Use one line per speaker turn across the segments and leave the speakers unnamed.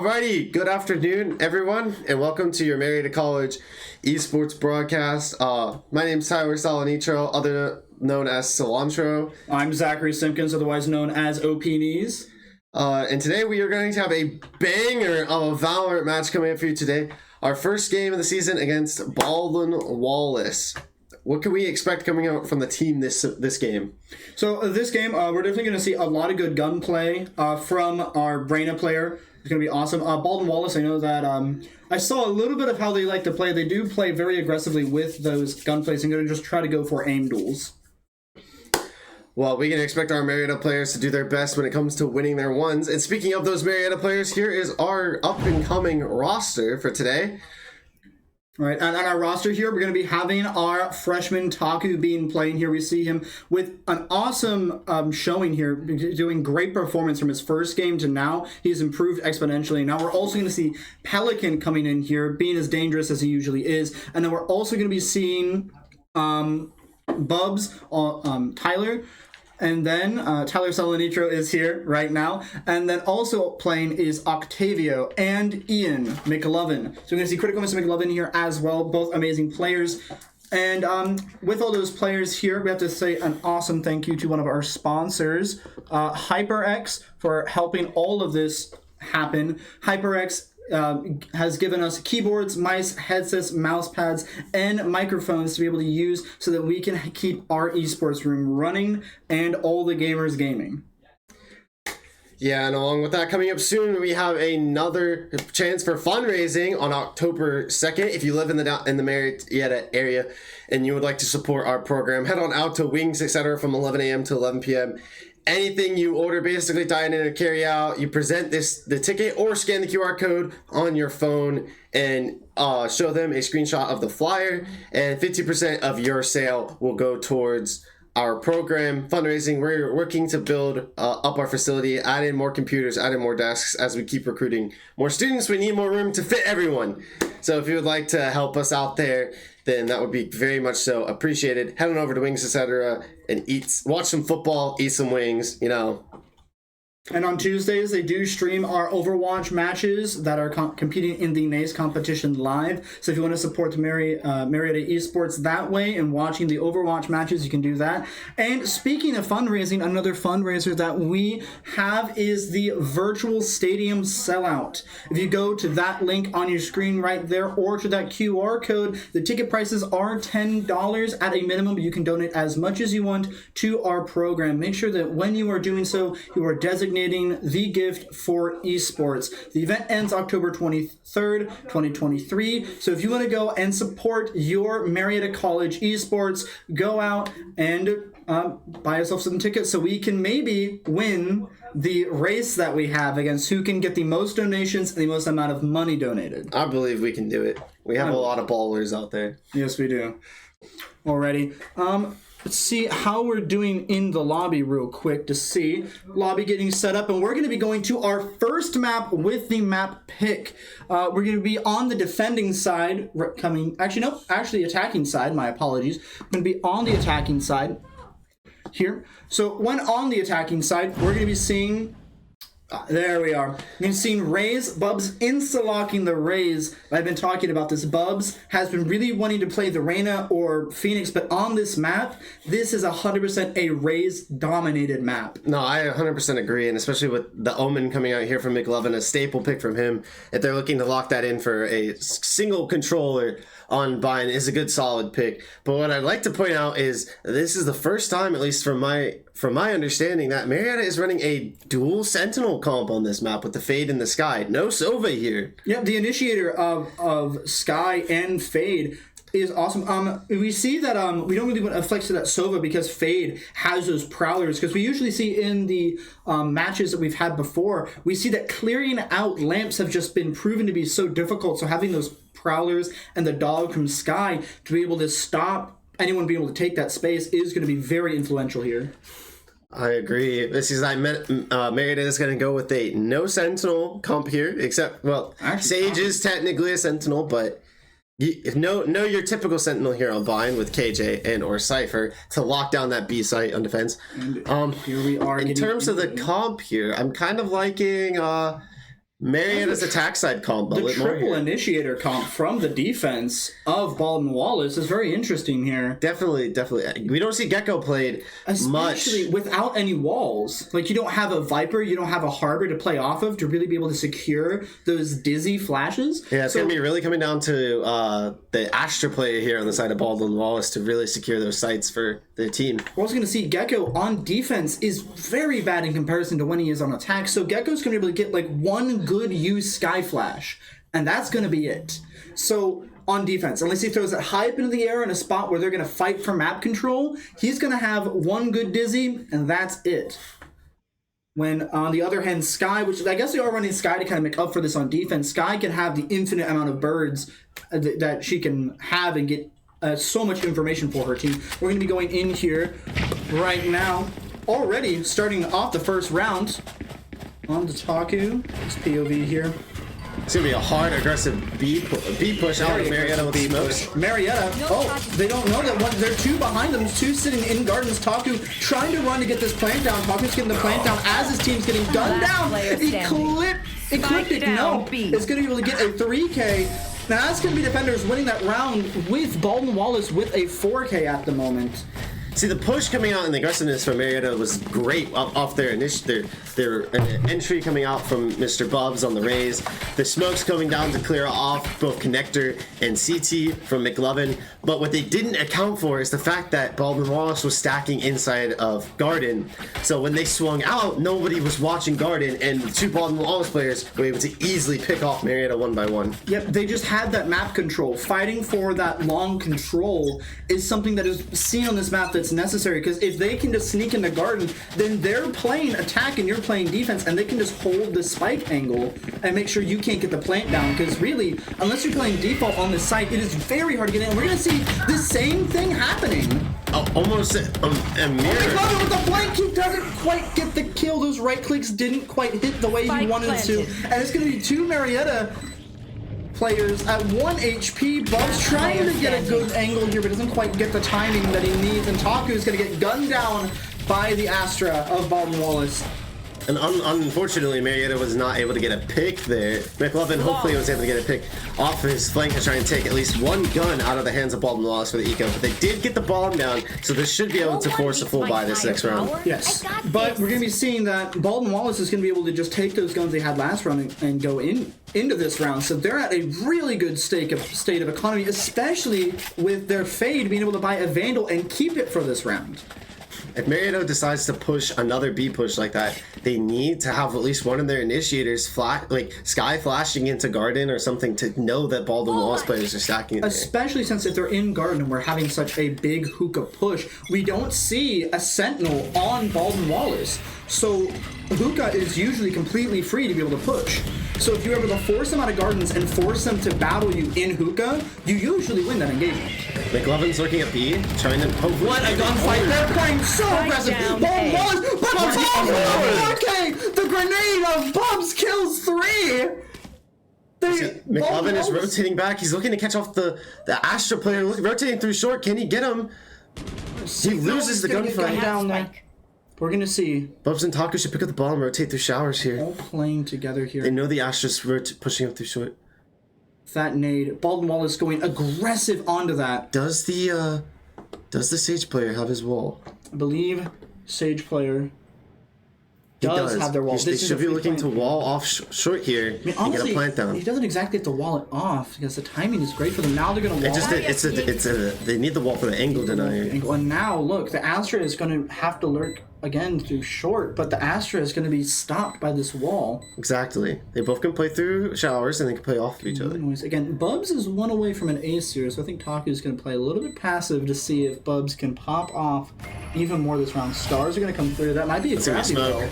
Alrighty, good afternoon, everyone, and welcome to your Marietta College Esports broadcast. My name's Tyler Salanitro, other known as Cilantro.
I'm Zachary Simpkins, otherwise known as OP Knees.
And today we are going to have a banger of a Valorant match coming up for you today. Our first game of the season against Baldwin Wallace. What can we expect coming out from the team this game?
So this game, we're definitely going to see a lot of good gunplay from our Braina player. It's going to be awesome. Baldwin Wallace, I know that I saw a little bit of how they like to play. They do play very aggressively with those gunplays and going to just try to go for aim duels.
Well, we can expect our Marietta players to do their best when it comes to winning their ones. And speaking of those Marietta players, here is our up-and-coming roster for today.
All right, and on our roster here, we're going to be having our freshman Taku Bean playing here. We see him with an awesome showing here, doing great performance from his first game to now. He's improved exponentially. Now we're also going to see Pelican coming in here, being as dangerous as he usually is. And then we're also going to be seeing Bubs, Tyler. And then Tyler Salanitro is here right now. And then also playing is Octavio and Ian McLovin. So we're going to see Critical Mr. McLovin here as well. Both amazing players. And with all those players here, we have to say an awesome thank you to one of our sponsors, HyperX, for helping all of this happen. HyperX has given us keyboards, mice, headsets, mouse pads, and microphones to be able to use so that we can keep our esports room running and all the gamers gaming.
Yeah, and along with that, coming up soon, we have another chance for fundraising on October 2nd. If you live in the Marietta area and you would like to support our program, head on out to Wings, etc. from 11 a.m. to 11 p.m. Anything you order, basically dine in or carry out, you present the ticket or scan the QR code on your phone and show them a screenshot of the flyer, and 50% of your sale will go towards our program fundraising. We're working to build up our facility, add in more computers, add in more desks. As we keep recruiting more students, we need more room to fit everyone. So if you would like to help us out there, then that would be very much so appreciated. Head on over to Wings, etc. and watch some football, eat some wings, you know.
And on Tuesdays, they do stream our Overwatch matches that are competing in the NACE competition live. So if you want to support Marietta Esports that way and watching the Overwatch matches, you can do that. And speaking of fundraising, another fundraiser that we have is the virtual stadium sellout. If you go to that link on your screen right there or to that QR code, the ticket prices are $10 at a minimum. You can donate as much as you want to our program. Make sure that when you are doing so, you are designating the gift for esports. The event ends October 23rd, 2023. So if you want to go and support your Marietta College esports, go out and buy yourself some tickets so we can maybe win the race that we have against who can get the most donations and the most amount of money donated.
I believe we can do it. We have a lot of ballers out there.
Yes, we do. Alrighty. Let's see how we're doing in the lobby real quick to see. Lobby getting set up, and we're going to be going to our first map with the map pick. We're going to be on the defending side, actually attacking side, my apologies. I'm going to be on the attacking side here. So when on the attacking side, we're going to be seeing... there we are. We've seen Raze, Bubs insta-locking the Raze. I've been talking about this. Bubs has been really wanting to play the Reyna or Phoenix, but on this map, this is 100% a Raze-dominated map.
No, I 100% agree, and especially with the Omen coming out here from McLovin, a staple pick from him. If they're looking to lock that in for a single controller on Vine, is a good solid pick. But what I'd like to point out is this is the first time, at least from my understanding, that Marietta is running a dual Sentinel comp on this map with the Fade in the Sky. No Sova here.
Yeah, the initiator of Sky and Fade is awesome. We see that we don't really want to flex to that Sova because Fade has those prowlers, because we usually see in the matches that we've had before, we see that clearing out lamps have just been proven to be so difficult. So having those prowlers and the dog from Sky to be able to stop anyone being able to take that space is going to be very influential here.
I agree. This is Marietta is going to go with a no Sentinel comp here, except, well, Sage is technically a Sentinel, but know your typical Sentinel here on Vine with KJ and or Cypher to lock down that B site on defense.
And here we are.
In terms of the comp here, I'm kind of liking Marietta's attack side comp.
The triple initiator comp from the defense of Baldwin Wallace is very interesting here.
Definitely. We don't see Gecko played
Especially
much.
without any walls. Like, you don't have a Viper, you don't have a Harbor to play off of to really be able to secure those dizzy flashes.
Yeah, it's going to be really coming down to the Astra player here on the side of Baldwin Wallace to really secure those sites for their team.
We're also going to see Gecko on defense is very bad in comparison to when he is on attack. So Gecko's going to be able to get like one good use Sky Flash, and that's going to be it. So on defense, unless he throws it high up into the air in a spot where they're going to fight for map control, he's going to have one good Dizzy, and that's it. When on the other hand, Sky, which I guess they are running Sky to kind of make up for this on defense, Sky can have the infinite amount of birds that she can have and get so much information for her team. We're going to be going in here right now, already starting off the first round on the Taku. It's POV here.
It's going to be a hard, aggressive B push out of Marietta with smokes.
Marietta, they don't know that one. There are two behind them, two sitting in gardens. Taku trying to run to get this plant down. Taku's getting the plant down as his team's getting gunned down. Ecliptic, no. It's going to be able to get a 3K. Now that's going to be defenders winning that round with Baldwin Wallace with a 4K at the moment.
See, the push coming out and the aggressiveness from Marietta was great off their entry coming out from Mr. Bubs on the Rays. The smokes coming down to clear off both Connector and CT from McLovin. But what they didn't account for is the fact that Baldwin Wallace was stacking inside of Garden. So when they swung out, nobody was watching Garden, and the two Baldwin Wallace players were able to easily pick off Marietta one by one.
Yep, they just had that map control. Fighting for that long control is something that is seen on this map that's necessary, because if they can just sneak in the Garden, then they're playing attack and you're playing defense, and they can just hold the spike angle and make sure you can't get the plant down, because really, unless you're playing default on this site, it is very hard to get in. And we're going to see the same thing happening.
Oh, almost a mirror.
McLovin with the flank, he doesn't quite get the kill. Those right clicks didn't quite hit the way he wanted to. And it's going to be two Marietta players at 1 HP. Bubs trying to get a good angle here, but doesn't quite get the timing that he needs. And Taku's going to get gunned down by the Astra of Baldwin Wallace.
And unfortunately, Marietta was not able to get a pick there. McLovin hopefully was able to get a pick off his flank to try and take at least one gun out of the hands of Baldwin Wallace for the eco. But they did get the bomb down, so this should be able to force a full buy this next round.
Yes, but we're going to be seeing that Baldwin Wallace is going to be able to just take those guns they had last round and go into this round. So they're at a really good state of economy, especially with their Fade being able to buy a Vandal and keep it for this round.
If Marietta decides to push another B push like that, they need to have at least one of their initiators Sky flashing into Garden or something to know that Baldwin Wallace players are stacking it.
Especially since if they're in Garden and we're having such a big hookah push, we don't see a Sentinel on Baldwin Wallace. So hookah is usually completely free to be able to push. So if you're able to force them out of Gardens and force them to battle you in hookah, you usually win that engagement.
McLovin's looking at B, trying to hopefully...
What a gunfight! They're playing so aggressive! Baldwin Wallace! But okay! The grenade of Bubs kills 3!
McLovin is rotating back. He's looking to catch off the Astra player, rotating through short. Can he get him? He loses the gunfight.
Down there. We're going to see.
Bubs and Taku should pick up the ball and rotate through showers here.
All playing together here.
They know the Astra's pushing up through short.
That nade. Baldwin Wallace going aggressive onto that.
Does the Sage player have his wall?
I believe Sage player does have their wall.
They should be looking to wall off short here and
honestly,
get a plant down.
He doesn't exactly have to wall it off because the timing is great for them. Now they're going to wall
they need the wall for the angle denier.
And now look, the Astra is going to have to lurk again through short, but the Astra is going to be stopped by this wall.
Exactly. They both can play through showers and they can play off of each other.
Again, Bubs is one away from an ace here, so I think Taku is going to play a little bit passive to see if Bubs can pop off even more this round. Stars are going to come through. That might be a gravity wall.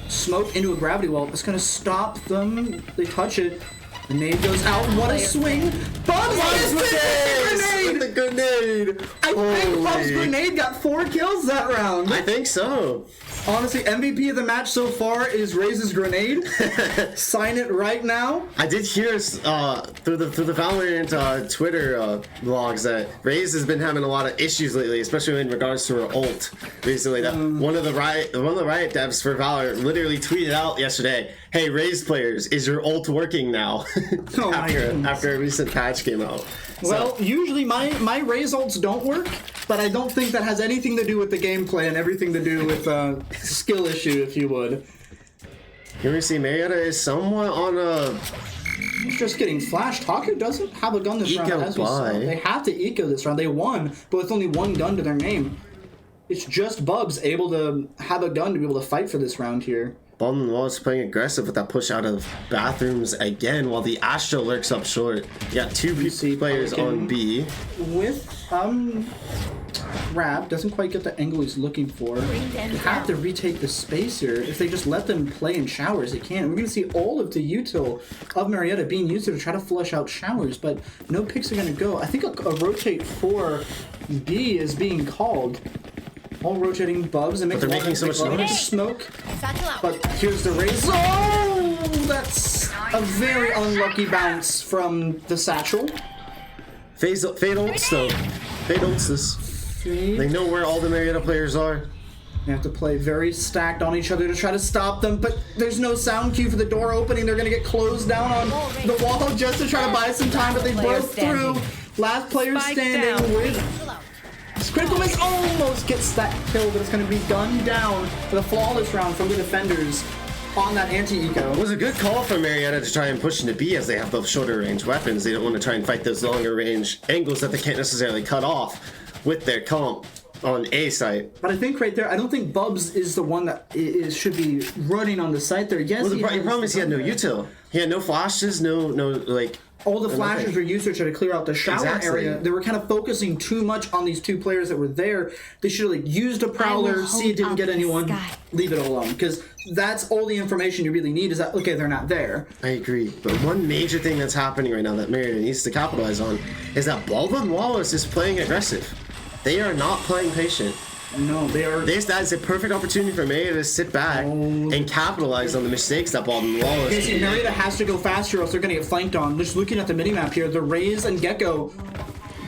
Smoke into a gravity wall. It's going to stop them. They touch it. The nade goes out. What a swing. Bubs
with the grenade.
I think Bubs' grenade got 4 kills that round.
I think so.
Honestly, MVP of the match so far is Raze's grenade. Sign it right now.
I did hear through the Valorant Twitter logs that Raze has been having a lot of issues lately, especially in regards to her ult recently. That one of the riot devs for Valorant literally tweeted out yesterday, "Hey, Raze players, is your ult working now?" after a recent patch came out.
Well, usually my Raze ults don't work, but I don't think that has anything to do with the gameplay and everything to do with skill issue, if you would.
Here we see Marietta is somewhat on a...
He's just getting flashed. Haku doesn't have a gun this round, as we saw. They have to eco this round. They won, but with only 1 gun to their name. It's just Bubs able to have a gun to be able to fight for this round here.
Baldwin Wallace playing aggressive with that push out of bathrooms again, while the Astro lurks up short. You got 2 players on B.
With Rab doesn't quite get the angle he's looking for. They have to retake the space here. If they just let them play in showers, they can. We're going to see all of the util of Marietta being used to try to flush out showers, but no picks are going to go. I think a rotate for B is being called. All rotating Bubs and
they're making so much noise.
Smoke. But here's the Raze. Oh, that's a very unlucky bounce from the satchel.
Fade ults though. Fade ults this. They know where all the Marietta players are.
They have to play very stacked on each other to try to stop them, but there's no sound cue for the door opening. They're going to get closed down on the wall just to try to buy some time, but they broke through. Last player standing with... Critical Miss almost gets that kill, but it's going to be gunned down for the flawless round from the defenders on that anti-eco.
It was a good call for Marietta to try and push into B, as they have those shorter range weapons. They don't want to try and fight those longer range angles that they can't necessarily cut off with their comp on A site.
But I think right there, I don't think Bubs is the one that should be running on the site there. Yes,
well, the problem is he had no util. He had no flashes, no like...
All the flashes were used to try to clear out the shower area. They were kind of focusing too much on these 2 players that were there. They should have used a prowler, see it didn't get anyone, leave it alone. Because that's all the information you really need is that, okay, they're not there.
I agree. But one major thing that's happening right now that Marietta needs to capitalize on is that Baldwin Wallace is playing aggressive. They are not playing patient.
No, they are...
That's a perfect opportunity for Marietta to sit back and capitalize on the mistakes that Baldwin Wallace made.
See, Marietta has to go faster or else they're going to get flanked on. Just looking at the minimap here, the Raze and Gecko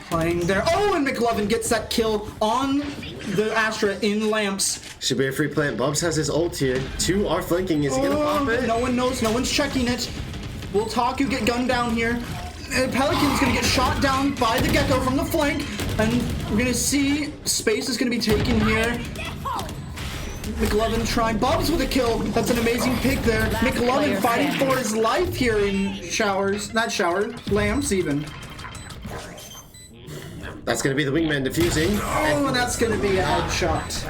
playing there. Oh, and McLovin gets that kill on the Astra in lamps.
Should be a free plant. Bubs has his ult here. 2 are flanking. Is he going to pop it?
No one knows. No one's checking it. Will Taku get gunned down here? Pelican's going to get shot down by the Gecko from the flank. And we're going to see space is going to be taken here. McLovin trying Bubs with a kill. That's an amazing pick there. McLovin fighting for his life here in showers. Not shower, lamps even.
That's going to be the wingman defusing.
Oh, and that's going to be a headshot.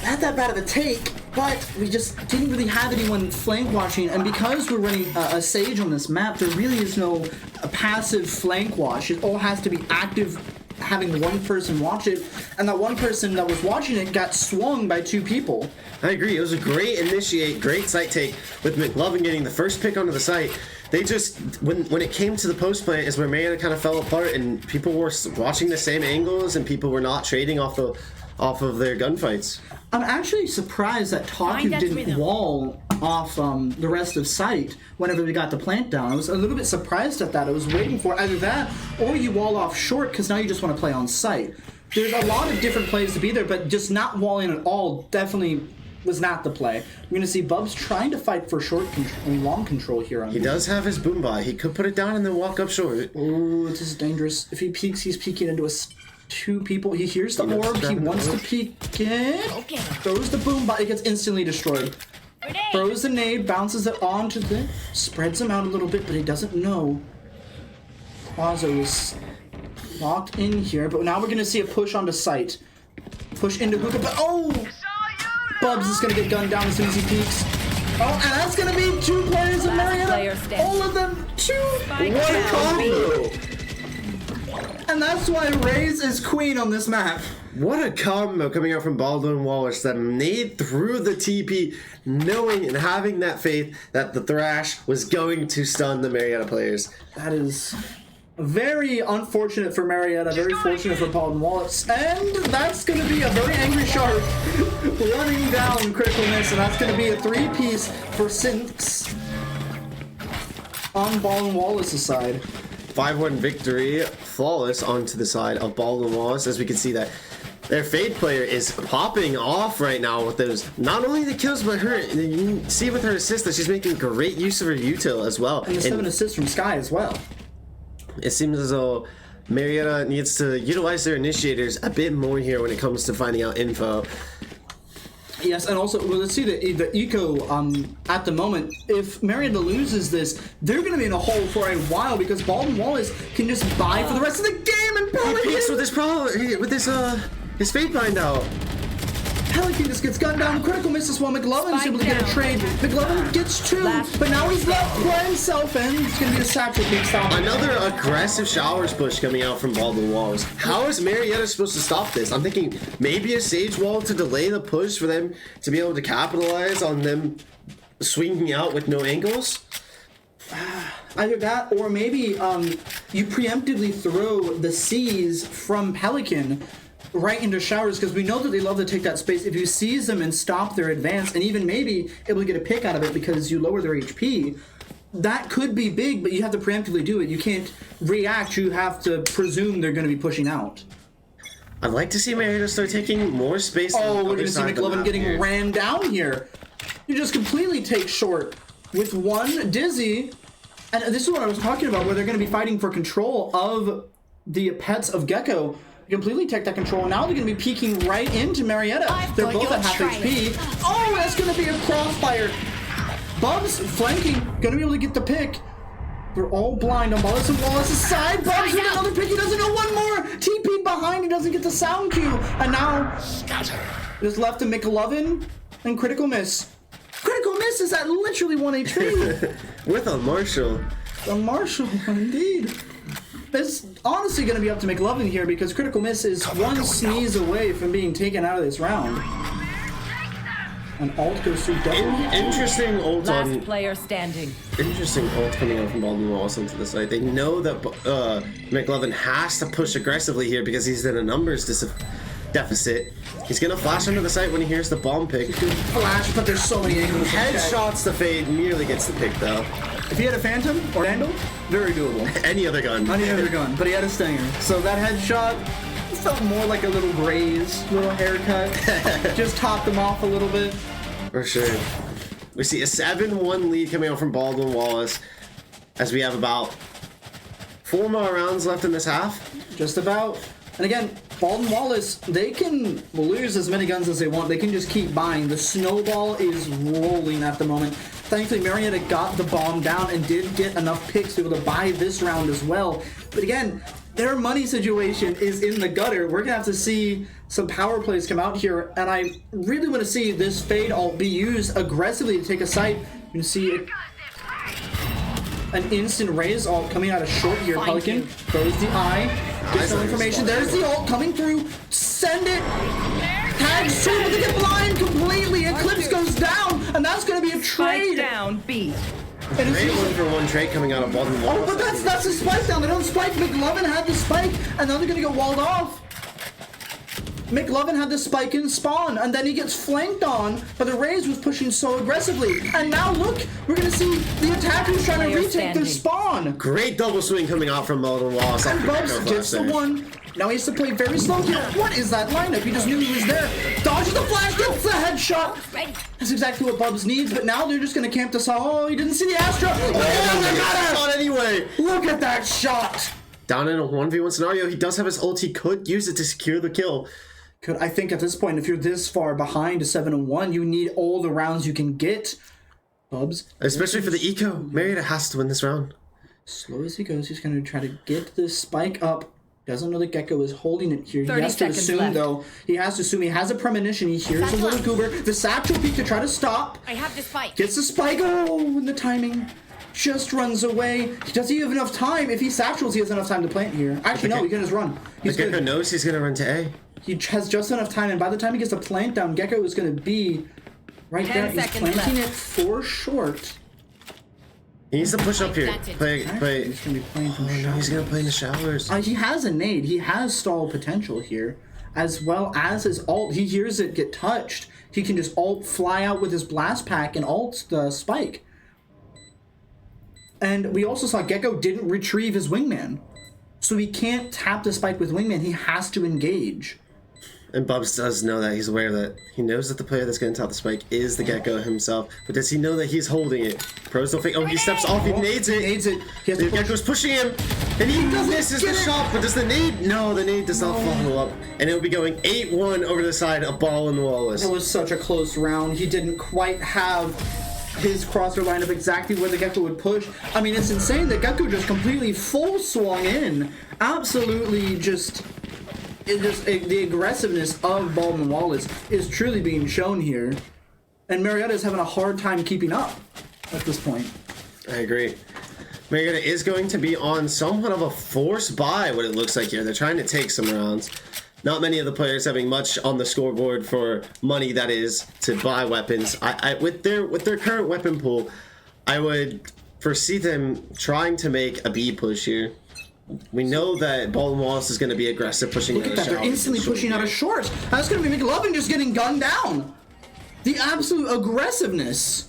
Not that bad of a take, but we just didn't really have anyone flank watching, and because we're running a Sage on this map, there really is no passive flank watch. It all has to be active, having one person watch it, and that one person that was watching it got swung by 2 people.
I agree. It was a great initiate, great site take with McLovin getting the first pick onto the site. They just, when it came to the post plant, is where Marietta kind of fell apart, and people were watching the same angles, and people were not trading off of their gunfights.
I'm actually surprised that Taku didn't wall off the rest of site whenever we got the plant down. I was a little bit surprised at that. I was waiting for either that or you wall off short because now you just want to play on site. There's a lot of different plays to be there, but just not walling at all definitely was not the play. We're going to see Bubs trying to fight for short and long control here.
He does have his boom bot. He could put it down and then walk up short.
Ooh, this is dangerous. If he peeks, he's peeking into a... 2 people. He hears the orb. He wants to peek it. Okay. Throws the boom bot. It gets instantly destroyed. Throws the nade. Bounces it onto the... Spreads him out a little bit, but he doesn't know. Quazo is locked in here, but now we're going to see a push onto site. Push into hookah, but... Oh! Bubs is going to get gunned down as soon as he peeks. Oh, and that's going to be 2 players of Marietta. All of them. 2. What combo! And that's why Raze is queen on this map.
What a combo coming out from Baldwin Wallace that made through the TP, knowing and having that faith that the Thrash was going to stun the Marietta players.
That is very unfortunate for Marietta, very fortunate for Baldwin Wallace, and that's going to be a very angry shark running down critical miss, and that's going to be a three-piece for Synths on Baldwin Wallace's side.
5-1 victory, flawless onto the side of Baldwin Wallace, as we can see that their Fade player is popping off right now with those, not only the kills, but her, you can see with her assist that she's making great use of her util as well.
And the 7 assists from Sky as well.
It seems as though Marietta needs to utilize their initiators a bit more here when it comes to finding out info.
Yes, and also, well, let's see the eco at the moment. If Marietta loses this, they're going to be in a hole for a while because Baldwin Wallace can just buy for the rest of the game and
He peeks with his his Fade bind out.
Pelican just gets gunned down. Critical misses while McLovin's able to get a trade. McLovin gets 2, but now he's left by himself, and it's going to be a satchel peek stop.
Another aggressive showers push coming out from Baldwin Wallace. How is Marietta supposed to stop this? I'm thinking maybe a Sage Wall to delay the push for them to be able to capitalize on them swinging out with no angles.
Either that, or maybe you preemptively throw the C's from Pelican right into showers, because we know that they love to take that space. If you seize them and stop their advance, and even maybe able to get a pick out of it because you lower their HP, that could be big, but you have to preemptively do it. You can't react, you have to presume they're going to be pushing out.
I'd like to see Marietta start taking more space.
Oh, we're going to see McLovin getting ran down here. You just completely take short with one Dizzy, and this is what I was talking about, where they're going to be fighting for control of the pets of Gecko. Completely take that control. Now they're going to be peeking right into Marietta. They're both at half HP. Oh, that's going to be a crossfire. Bubs flanking, going to be able to get the pick. They're all blind on Wallace's side. Bubs with another pick. He doesn't know one more. TP behind. He doesn't get the sound cue. And now just left to McLovin and critical miss. Critical miss is at literally 1 HP.
With a Marshall.
A Marshall, indeed. It's honestly going to be up to McLovin here because critical miss is one sneeze away from being taken out of this round. And ult goes through double.
Interesting ult on...
Last player standing.
Interesting ult coming out from Baldwin Wallace into the side. They know that McLovin has to push aggressively here because he's in a numbers deficit. He's going to flash under the site when he hears the bomb pick.
Flash, but there's so many angles.
Headshots to Fade, nearly gets the pick though.
If he had a Phantom or Vandal, very doable.
Any other gun.
Any other gun, but he had a Stinger. So that headshot felt more like a little graze, little haircut. Just topped him off a little bit.
For sure. We see a 7-1 lead coming out from Baldwin Wallace as we have about 4 more rounds left in this half.
Just about. And again, Baldwin Wallace, they can lose as many guns as they want. They can just keep buying. The snowball is rolling at the moment. Thankfully, Marietta got the bomb down and did get enough picks to be able to buy this round as well. But again, their money situation is in the gutter. We're going to have to see some power plays come out here. And I really want to see this Fade ult be used aggressively to take a site. You can see it. An instant raise ult coming out of short here. Pelican throws the eye. Gets no information. There's the ult coming through. Send it. Tags 2, but they get blind completely. Eclipse goes down, and that's going to be a trade.
Spike down, B.
Great 1-for-1 trade coming out of Baldwin Wallace.
Oh, but that's a spike down. They don't spike. McLovin had the spike, and now they're going to get walled off. McLovin had the spike in spawn, and then he gets flanked on, but the Raze was pushing so aggressively. And now look, we're going to see the attackers trying to retake their spawn.
Great double swing coming out from Baldwin Wallace.
And Bubs gets the one. Now he has to play very slow here. What is that lineup? He just knew he was there. Dodges the flash, gets the headshot. That's exactly what Bubs needs, but now they're just going to camp this out. Oh, he didn't see the Astra. Oh, they got it!
Shot anyway.
Look at that shot.
Down in a 1v1 scenario, he does have his ult. He could use it to secure the kill.
I think at this point, if you're this far behind a 7-1, you need all the rounds you can get. Bubs.
Especially for the eco. Marietta has to win this round.
Slow as he goes, he's going to try to get this spike up. Doesn't know that Gecko is holding it here. He has to assume, left. Though. He has to assume he has a premonition. He hears a little goober. The satchel peek to try to stop.
I have the spike.
Gets the spike. Oh, and the timing just runs away. Does he have enough time? If he satchels, he has enough time to plant here. Actually, no, he can just run.
The Gecko knows he's going to run to A.
He has just enough time, and by the time he gets a plant down, Gecko is going to be right
10
there. He's
seconds
planting
left.
it for short.
He needs to push up here. Play.
He's going to be playing from short.
He's gonna play in the showers.
He has a nade. He has stall potential here, as well as his ult. He hears it get touched. He can just ult, fly out with his blast pack, and ult the spike. And we also saw Gecko didn't retrieve his wingman. So he can't tap the spike with wingman. He has to engage.
And Bubs does know that. He's aware of that. He knows that the player that's going to tap the spike is the Gecko himself. But does he know that he's holding it? Pros don't think. Oh, he steps off. He nades it.
Nades it. He has
The
to push.
Gecko's pushing him. And he misses the shot. But does the nade? No, the nade does not follow up. And it'll be going 8-1 over the side of Baldwin Wallace.
It was such a close round. He didn't quite have his crosser lined up exactly where the Gecko would push. I mean, it's insane that Gecko just completely full swung in. Absolutely the aggressiveness of Baldwin Wallace is truly being shown here. And Marietta is having a hard time keeping up at this point.
I agree. Marietta is going to be on somewhat of a force buy, what it looks like here. They're trying to take some rounds. Not many of the players having much on the scoreboard for money, that is, to buy weapons. With their current weapon pool, I would foresee them trying to make a B push here. We know that Baldwin Wallace is going to be aggressive, pushing
Look at that, they're instantly pushing out of short. That's going to be McLovin just getting gunned down. The absolute aggressiveness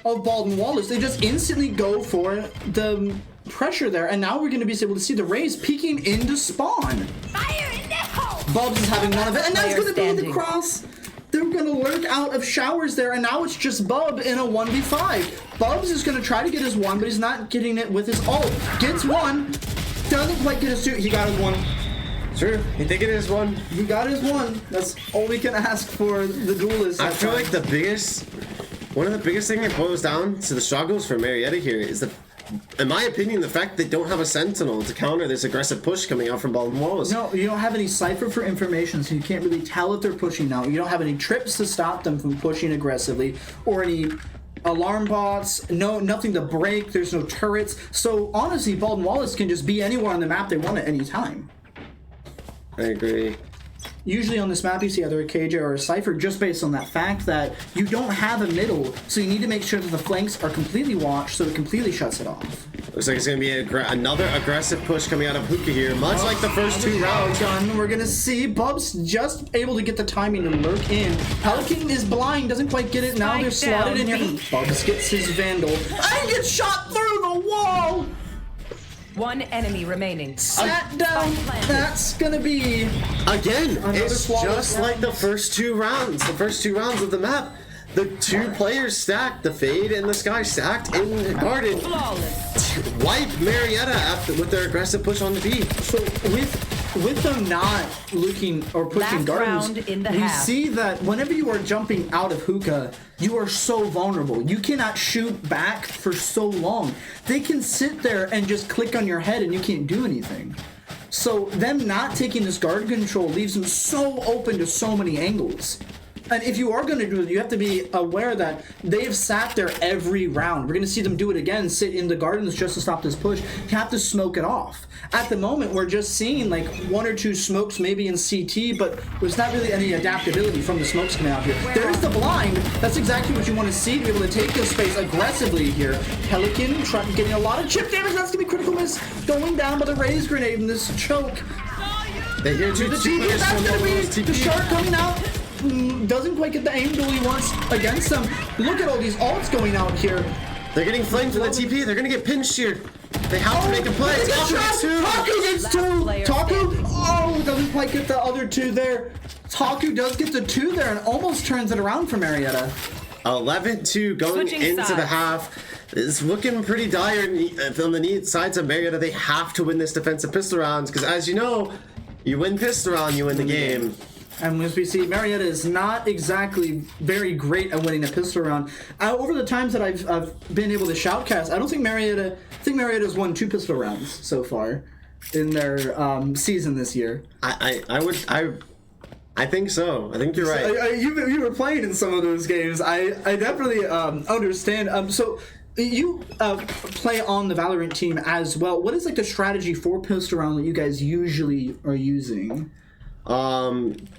of Baldwin Wallace. They just instantly go for the pressure there, and now we're going to be able to see the Rays peeking into spawn.
Fire in the hole!
Bubs is having one of it, and that's going to be the
Standing.
cross. They're going to lurk out of showers there, and now it's just Bub in a 1v5. Bubs is going to try to get his one, but he's not getting it with his ult. Gets one, doesn't quite get his two. He got his one.
True. You think it is one?
He got his one. That's all we can ask for the duelist.
I feel like one of the biggest things that boils down to the struggles for Marietta here is in my opinion, the fact they don't have a sentinel to counter this aggressive push coming out from Baldwin Wallace.
No, you don't have any cipher for information, so you can't really tell if they're pushing now. You don't have any trips to stop them from pushing aggressively, or any alarm bots. No, nothing to break. There's no turrets. So honestly, Baldwin Wallace can just be anywhere on the map they want at any time.
I agree.
Usually on this map you see either a KJ or a Cypher just based on that fact that you don't have a middle, so you need to make sure that the flanks are completely watched so it completely shuts it off.
Looks like it's going to be another aggressive push coming out of Hookah here, much like the first two rounds.
Gun, we're gonna see Bubs just able to get the timing to lurk in. Pelican is blind, doesn't quite get it. Now they're
Spike
slotted in
down
here.
B.
Bubs gets his Vandal and gets shot through the wall.
One enemy remaining.
Sat down. That's gonna be
Again,
Another
it's
flawless
just
round.
like the first two rounds. The first two rounds of the map. The two players stacked, the Fade and the Sky stacked in the garden.
Flawless.
Wipe Marietta with their aggressive push on the B.
so with them not looking or pushing
Last
gardens,
round in the
we
half.
see that whenever you are jumping out of hookah, you are so vulnerable. You cannot shoot back for so long. They can sit there and just click on your head and you can't do anything. So them not taking this guard control leaves them so open to so many angles. And if you are going to do it, you have to be aware that they've sat there every round. We're going to see them do it again, sit in the gardens just to stop this push. You have to smoke it off. At the moment, we're just seeing like one or two smokes maybe in CT, but there's not really any adaptability from the smokes coming out here. There's the blind. That's exactly what you want to see to be able to take this space aggressively here. Pelican getting a lot of chip damage. That's going to be critical miss. Going down by the Raise grenade in this choke.
They hear two
The
two
TP,
players
that's
from
going to be
Baldwin
the
Wallace
shark
TP.
coming out. Doesn't quite get the angle he wants against them. Look at all these ults going out here.
They're getting flamed from the TP. They're going to get pinched here. They have to make a play.
They get
Taco gets two.
Taco gets
Last
two.
player
Taco,
standing.
doesn't quite get the other two there. Taco does get the two there and almost turns it around for Marietta.
11-2 going
Switching
into the
sides.
half. It's looking pretty dire on the sides of Marietta. They have to win this defensive pistol rounds because, as you know, you win pistol round, you win the game.
And as we see, Marietta is not exactly very great at winning a pistol round. Over the times that I've been able to shoutcast, I don't think Marietta's won 2 pistol rounds so far in their season this year.
I think so. I think you're right.
You were playing in some of those games. I definitely understand. So you play on the Valorant team as well. What is like the strategy for pistol round that you guys usually are using?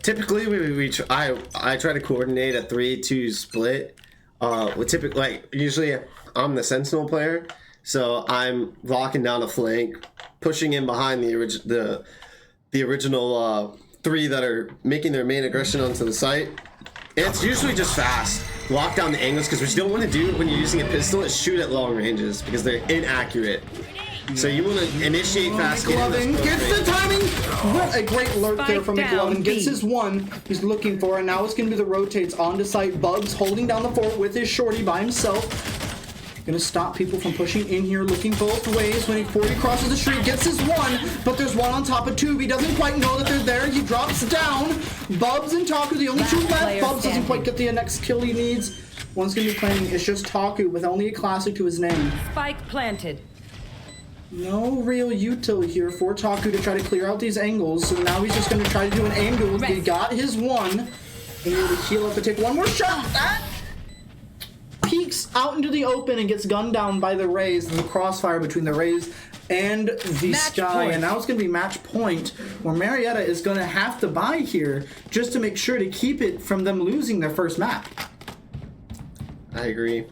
Typically I try to coordinate a 3-2 split. With typically, like, usually I'm the sentinel player, so I'm locking down a flank, pushing in behind the original 3 that are making their main aggression onto the site. And it's usually just fast. Lock down the angles, because what you don't want to do when you're using a pistol is shoot at long ranges, because they're inaccurate. So you want to initiate fast.
McLovin gets the timing. What a great alert there from McLovin. Gets his one he's looking for, and now it's going to be the rotates onto site. Bubs holding down the fort with his shorty by himself. Going to stop people from pushing in here, looking both ways. When he crosses the street, gets his one, but there's one on top of two. He doesn't quite know that they're there. He drops down. Bubs and Taku, the only two left. Bubs doesn't quite get the next kill he needs. One's going to be playing. It's just Taku with only a classic to his name.
Spike planted.
No real util here for Taku to try to clear out these angles. So now he's just going to try to do an angle. He got his one. And able to heal up and take one more shot. That peeks out into the open and gets gunned down by the Rays. There's a crossfire between the Rays and the Sky. And now it's going to be match point, where Marietta is going to have to buy here just to make sure to keep it from them losing their first map.
I agree.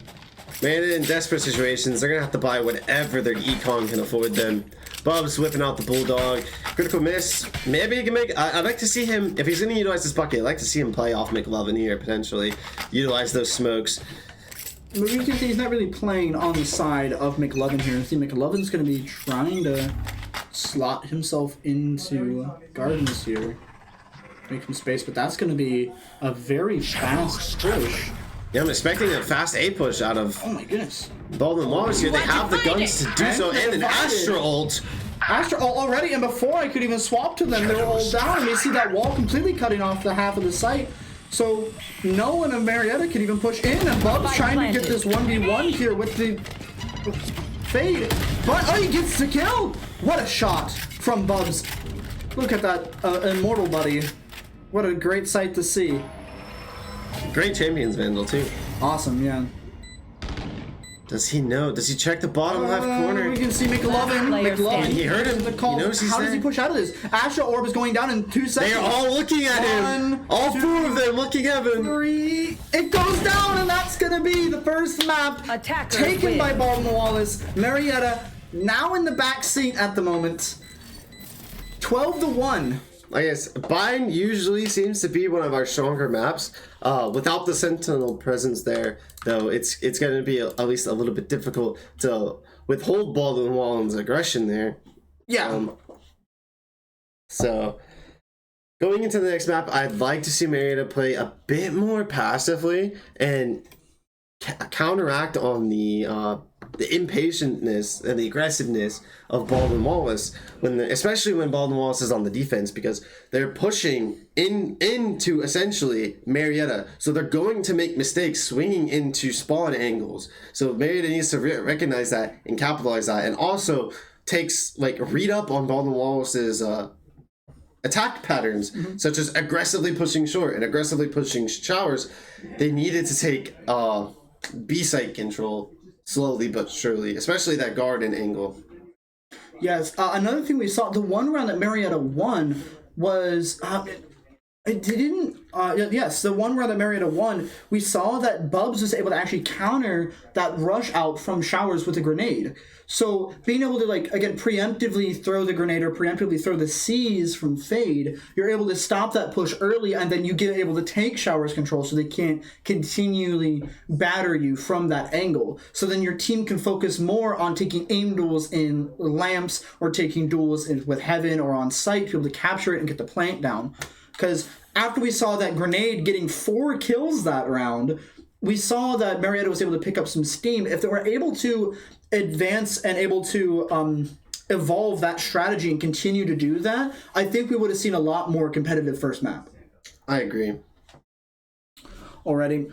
Marietta in desperate situations, they're going to have to buy whatever their econ can afford them. Bubs whipping out the Bulldog. Critical miss. Maybe he can make... I'd like to see him... If he's going to utilize this bucket, I'd like to see him play off McLovin here, potentially. Utilize those smokes.
But you can see he's not really playing on the side of McLovin here. See, McLovin's going to be trying to slot himself into Gardens here. Make some space, but that's going to be a very fast push.
Yeah, I'm expecting a fast A push out of...
Oh my goodness.
Baldwin Wallace here. They have the guns to do so, and an Astra ult.
Astra ult already, and before I could even swap to them, they were all down. And we see that wall completely cutting off the half of the site. So no one of Marietta can even push in, and Bub's trying to get this 1v1 here with the fade. But oh, he gets the kill! What a shot from Bubs. Look at that immortal buddy. What a great sight to see.
Great Champions Vandal, too.
Awesome, yeah.
Does he know? Does he check the bottom left corner?
We can see McLovin.
He heard him.
The call.
He knows he's
How
there.
does he push out of this? Astra Orb is going down in 2 seconds.
They're all looking at him. All 4 of them looking at him.
3. It goes down, and that's going to be the first map taken by Baldwin Wallace. Marietta now in the back seat at the moment. 12-1.
I guess Bind usually seems to be one of our stronger maps. Without the Sentinel presence there, though, it's going to be at least a little bit difficult to withhold Baldwin Wallace's aggression there.
Yeah.
So, going into the next map, I'd like to see Marietta play a bit more passively and counteract on the impatientness and the aggressiveness of Baldwin Wallace, especially when Baldwin Wallace is on the defense, because they're pushing into essentially Marietta, so they're going to make mistakes swinging into spawn angles. So Marietta needs to recognize that and capitalize that, and also read up on Baldwin Wallace's attack patterns, such as aggressively pushing short and aggressively pushing showers. They needed to take B site control slowly but surely, especially that garden angle.
Yes, another thing we saw, the one round that Marietta won was the one round that Marietta won, we saw that Bubs was able to actually counter that rush out from showers with a grenade. So being able to, again, preemptively throw the grenade or preemptively throw the C's from Fade, you're able to stop that push early, and then you get able to take showers control so they can't continually batter you from that angle. So then your team can focus more on taking aim duels in lamps or taking duels with Heaven or on site to be able to capture it and get the plant down. Because after we saw that grenade getting 4 kills that round, we saw that Marietta was able to pick up some steam. If they were able to advance and able to evolve that strategy and continue to do that, I think we would have seen a lot more competitive first map.
I agree.
Already.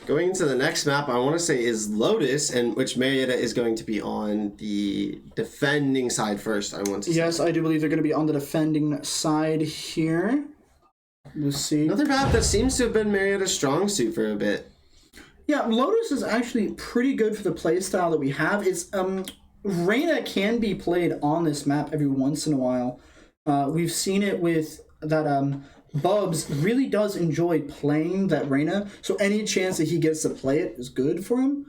Going into the next map, I want to say is Lotus, and which Marietta is going to be on the defending side first, I want to say.
Yes, I do believe they're going to be on the defending side here. We'll see.
Another map that seems to have been Marietta's strong suit for a bit.
Yeah, Lotus is actually pretty good for the playstyle that we have. It's Reyna can be played on this map every once in a while. We've seen it with Bubs really does enjoy playing that Reyna, so any chance that he gets to play it is good for him.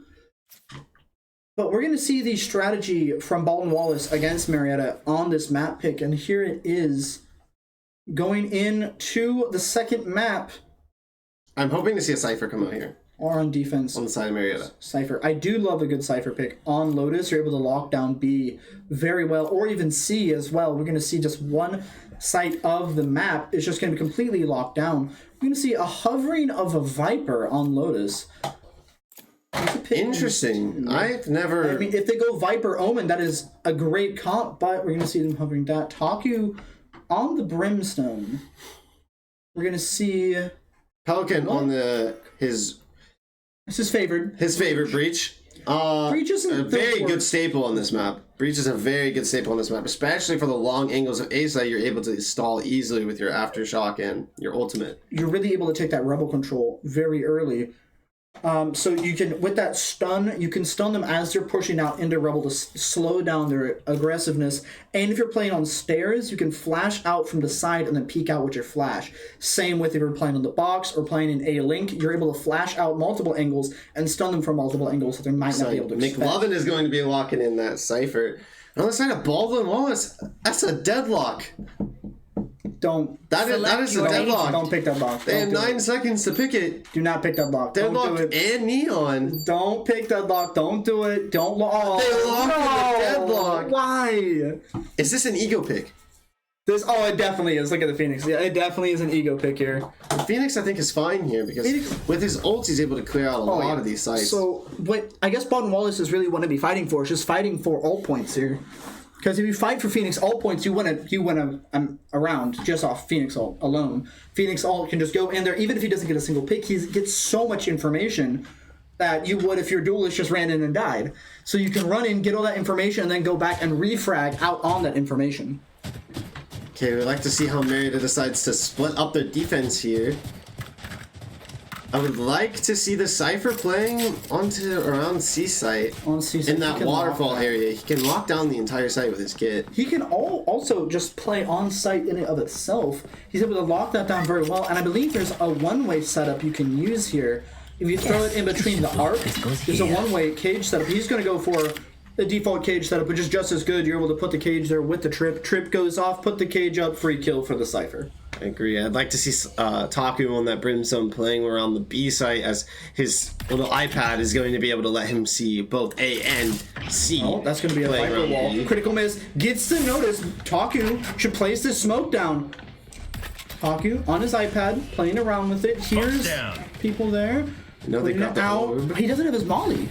But we're going to see the strategy from Baldwin Wallace against Marietta on this map pick, and here it is going into the second map.
I'm hoping to see a Cypher come out here.
Or on defense.
On the side of Marietta.
Cypher. I do love a good Cypher pick. On Lotus, you're able to lock down B very well, or even C as well. We're going to see just one side of the map is just going to be completely locked down. We're going to see a hovering of a Viper on Lotus.
Interesting. I've never...
I mean, if they go Viper Omen, that is a great comp, but we're going to see them hovering that. Taku on the Brimstone. We're going to see...
Pelican on his
favorite.
His favorite Breach.
Breach isn't
a very good staple on this map. Breach is a very good staple on this map, especially for the long angles of A side. You're able to stall easily with your Aftershock and your ultimate.
You're really able to take that Rebel control very early. So you can, with that stun, you can stun them as they're pushing out into Rebel to slow down their aggressiveness. And if you're playing on stairs, you can flash out from the side and then peek out with your flash. Same with if you're playing on the box or playing in A-Link, you're able to flash out multiple angles and stun them from multiple angles that they might not be able to expect.
McLovin is going to be locking in that Cypher. On the side of Baldwin Wallace, that's a deadlock. That is a deadlock.
Don't pick that lock.
They have 9 seconds to pick it.
Do not pick that lock.
Deadlock and Neon.
Don't pick that lock. Don't do it. Don't lock.
They locked the deadlock.
Why?
Is this an ego pick?
It definitely is. Look at the Phoenix. Yeah, it definitely is an ego pick here.
Phoenix, I think, is fine here because with his ult, he's able to clear out a lot of these sites.
So, what I guess Baldwin Wallace is really want to be fighting for is just fighting for ult points here. Because if you fight for Phoenix ult points, you win a round just off Phoenix ult alone. Phoenix ult can just go in there, even if he doesn't get a single pick, he gets so much information that you would if your duelist just ran in and died. So you can run in, get all that information, and then go back and refrag out on that information.
Okay, we'd like to see how Marietta decides to split up their defense here. I would like to see the Cypher playing around C site.
On C site.
In that waterfall area. He can lock down the entire site with his kit.
He can also just play on site in and of itself. He's able to lock that down very well. And I believe there's a one-way setup you can use here. If you throw it in between the arc, there's a one-way cage setup. He's going to go for the default cage setup, which is just as good. You're able to put the cage there with the trip. Trip goes off, put the cage up, free kill for the Cypher.
I agree. I'd like to see Taku on that Brimstone playing around the B site as his little iPad is going to be able to let him see both A and C.
Oh, that's going to be a Viper wall. B. Critical miss. Gets the notice. Taku should place this smoke down. Taku on his iPad, playing around with it. Here's people there.
No, they got the orb.
He doesn't have his molly.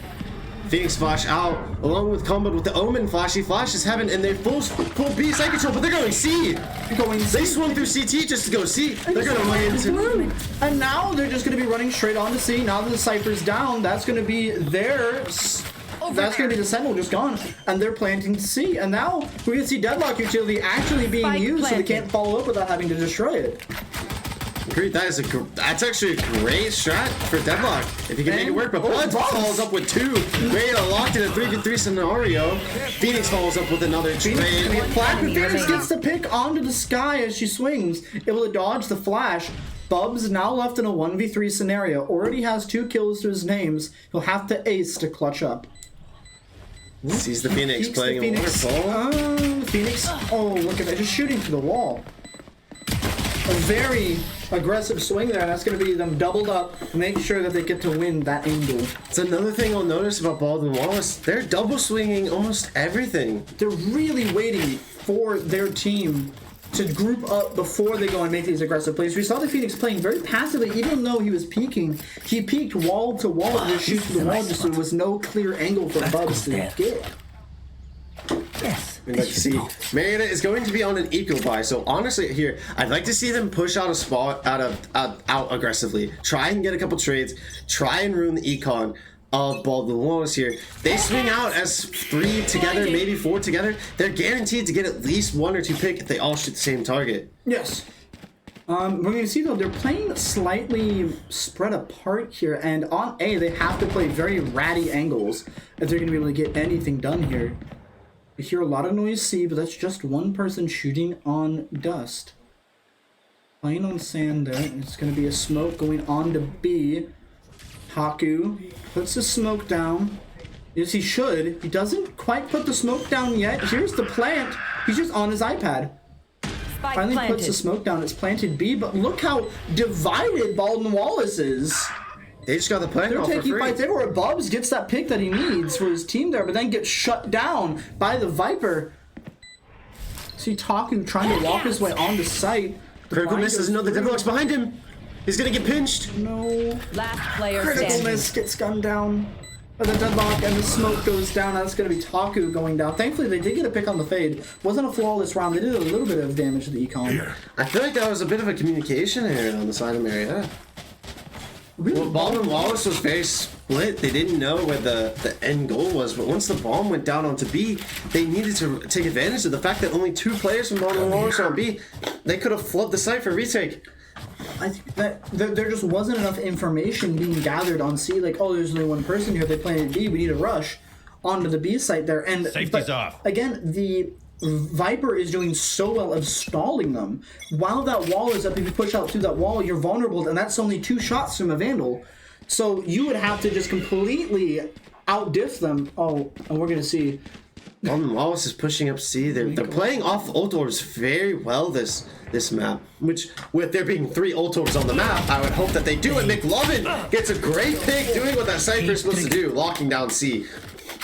Phoenix flash out, along with combo with the Omen flash. He flashes heaven, and they full B side control, but they're going C. They swim through CT just to go C. They're going to run into.
And now they're just going to be running straight on to C. Now that the Cypher's down, that's going to be theirs. That's going to be the Sentinel just gone, and they're planting C. And now we're going to see Deadlock utility actually being used, so they can't follow up without having to destroy it.
Agreed. That's actually a great strat for Deadlock if you can make it work. But Bud follows up with 2. Marietta locked in a 3v3 scenario. Phoenix follows up with another trade.
Phoenix gets the pick onto the sky as she swings, able to dodge the flash. Bubs now left in a 1v3 scenario. Already has 2 kills to his names. He'll have to ace to clutch up.
Sees the Phoenix playing a waterfall.
Phoenix. Oh, look at that. Just shooting through the wall. A very aggressive swing there, and that's going to be them doubled up. Make sure that they get to win that angle.
It's another thing I'll notice about Baldwin Wallace. They're double swinging almost everything.
They're really waiting for their team to group up before they go and make these aggressive plays. We saw the Phoenix playing very passively, even though he was peeking. He peeked wall to wall to just shoot to the wall, just so there was no clear angle for Bubs to get.
Yes.
We'd like to see Marietta is going to be on an eco buy, so honestly here I'd like to see them push out a spot out aggressively, try and get a couple trades, try and ruin the econ of Baldwin Wallace here. They swing out as 3 together, maybe 4 together. They're guaranteed to get at least 1 or 2 pick if they all shoot the same target.
Yes. We're going to see though they're playing slightly spread apart here, and on A they have to play very ratty angles if they're going to be able to get anything done here. We hear a lot of noise C, but that's just one person shooting on dust. Playing on sand there. It's going to be a smoke going on to B. Haku puts the smoke down. Yes, he should. He doesn't quite put the smoke down yet. Here's the plant. He's just on his iPad.
Spike
Finally
planted.
puts the smoke down. It's planted B, but look how divided Baldwin Wallace is.
They just got the plant
They're
off for
taking
free.
fights everywhere. Bubs gets that pick that he needs for his team there, but then gets shut down by the Viper. See Taku trying to walk his way onto site.
Critical miss doesn't know the deadlock's behind him. He's gonna get pinched.
No.
Last player
Critical
standing.
miss gets gunned down. But the deadlock and the smoke goes down. That's going to be Taku going down. Thankfully, they did get a pick on the fade. Wasn't a flawless round. They did a little bit of damage to the econ.
I feel like that was a bit of a communication error on the side of Marietta.
Really?
Well, Baldwin Wallace was very split. They didn't know where the end goal was, but once the bomb went down onto B, they needed to take advantage of the fact that only 2 players from Baldwin Wallace were on B. They could have flipped the site for retake.
I think that there just wasn't enough information being gathered on C. Like, oh, there's only one person here. They planted B. We need to rush onto the B site there. And
Safety's off.
Again, the Viper is doing so well of stalling them. While that wall is up, if you push out through that wall, you're vulnerable, and that's only 2 shots from a Vandal. So you would have to just completely outdiff them. Oh, and we're gonna see.
Baldwin Wallace is pushing up C. They're playing off ult orbs very well this map. Which, with there being 3 ult orbs on the map, I would hope that they do it. McLovin gets a great pick doing what that Cypher is supposed to do, locking down C.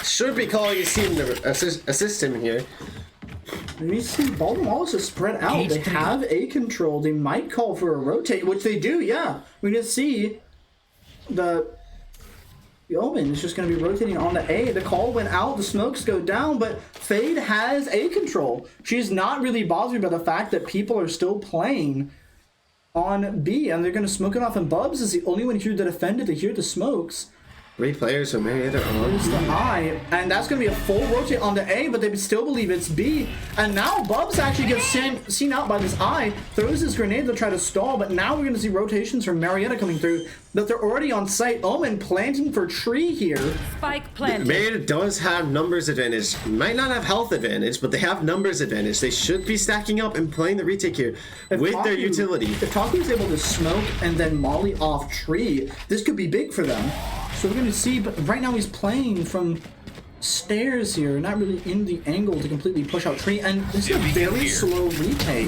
Should be calling his team to assist him here.
You see, Baldwin Wallace is spread out. They have A control. They might call for a rotate, which they do, yeah. We just see the Omen is just going to be rotating on the A. The call went out, the smokes go down, but Fade has A control. She's not really bothered by the fact that people are still playing on B, and they're going to smoke it off, and Bubs is the only one here to defend it, to hear the smokes.
3 players from Marietta on.
There's the I, and that's going to be a full rotate on the A, but they still believe it's B. And now Bubs actually gets seen out by this I, throws his grenade to try to stall, but now we're going to see rotations from Marietta coming through, but they're already on site. Omen planting for tree here.
Spike planted.
Marietta does have numbers advantage. Might not have health advantage, but they have numbers advantage. They should be stacking up and playing the retake here with their utility.
If Taku's able to smoke and then molly off tree, this could be big for them. So we're going to see, but right now he's playing from stairs here, not really in the angle to completely push out tree, and this is a very slow retake.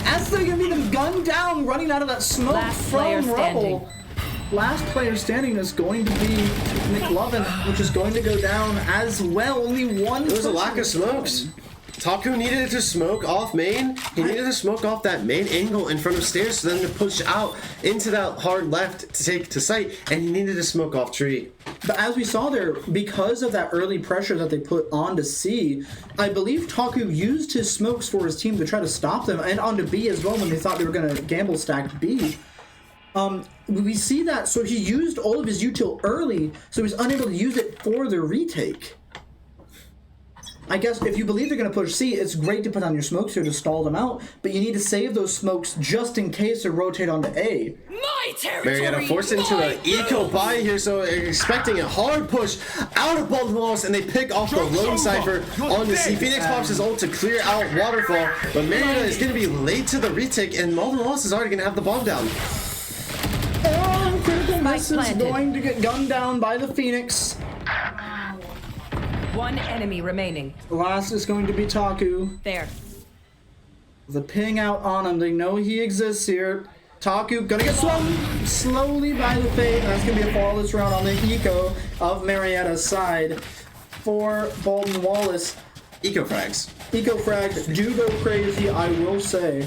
As they're going to be them gunned down, running out of that smoke
Last player
from Rubble. Last player standing is going to be McLovin, which is going to go down as well. Only one.
There was a lack of smokes. Taku needed to smoke off main. He needed to smoke off that main angle in front of stairs, so then to push out into that hard left to take to site, and he needed to smoke off tree.
But as we saw there, because of that early pressure that they put onto C, I believe Taku used his smokes for his team to try to stop them, and onto B as well when they thought they were going to gamble stack B. We see that, so he used all of his util early, so he's unable to use it for the retake. I guess if you believe they're going to push C, it's great to put on your smokes here to stall them out, but you need to save those smokes just in case they rotate onto A.
My territory.
Marietta forced into an eco buy here, so expecting a hard push out of Baldwin Wallace, and they pick off the lone Cypher onto C. Phoenix pops his ult to clear out Waterfall, but Marietta is going to be late to the retake, and Baldwin Wallace is already going to have the bomb down.
And critical miss is
planted.
going to get gunned down by the Phoenix.
1 enemy remaining.
The last is going to be Taku.
There.
The ping out on him. They know he exists here. Taku gonna get swung slowly by the Fade. That's gonna be a flawless round on the eco of Marietta's side for Baldwin Wallace.
Eco frags.
Eco frags do go crazy, I will say.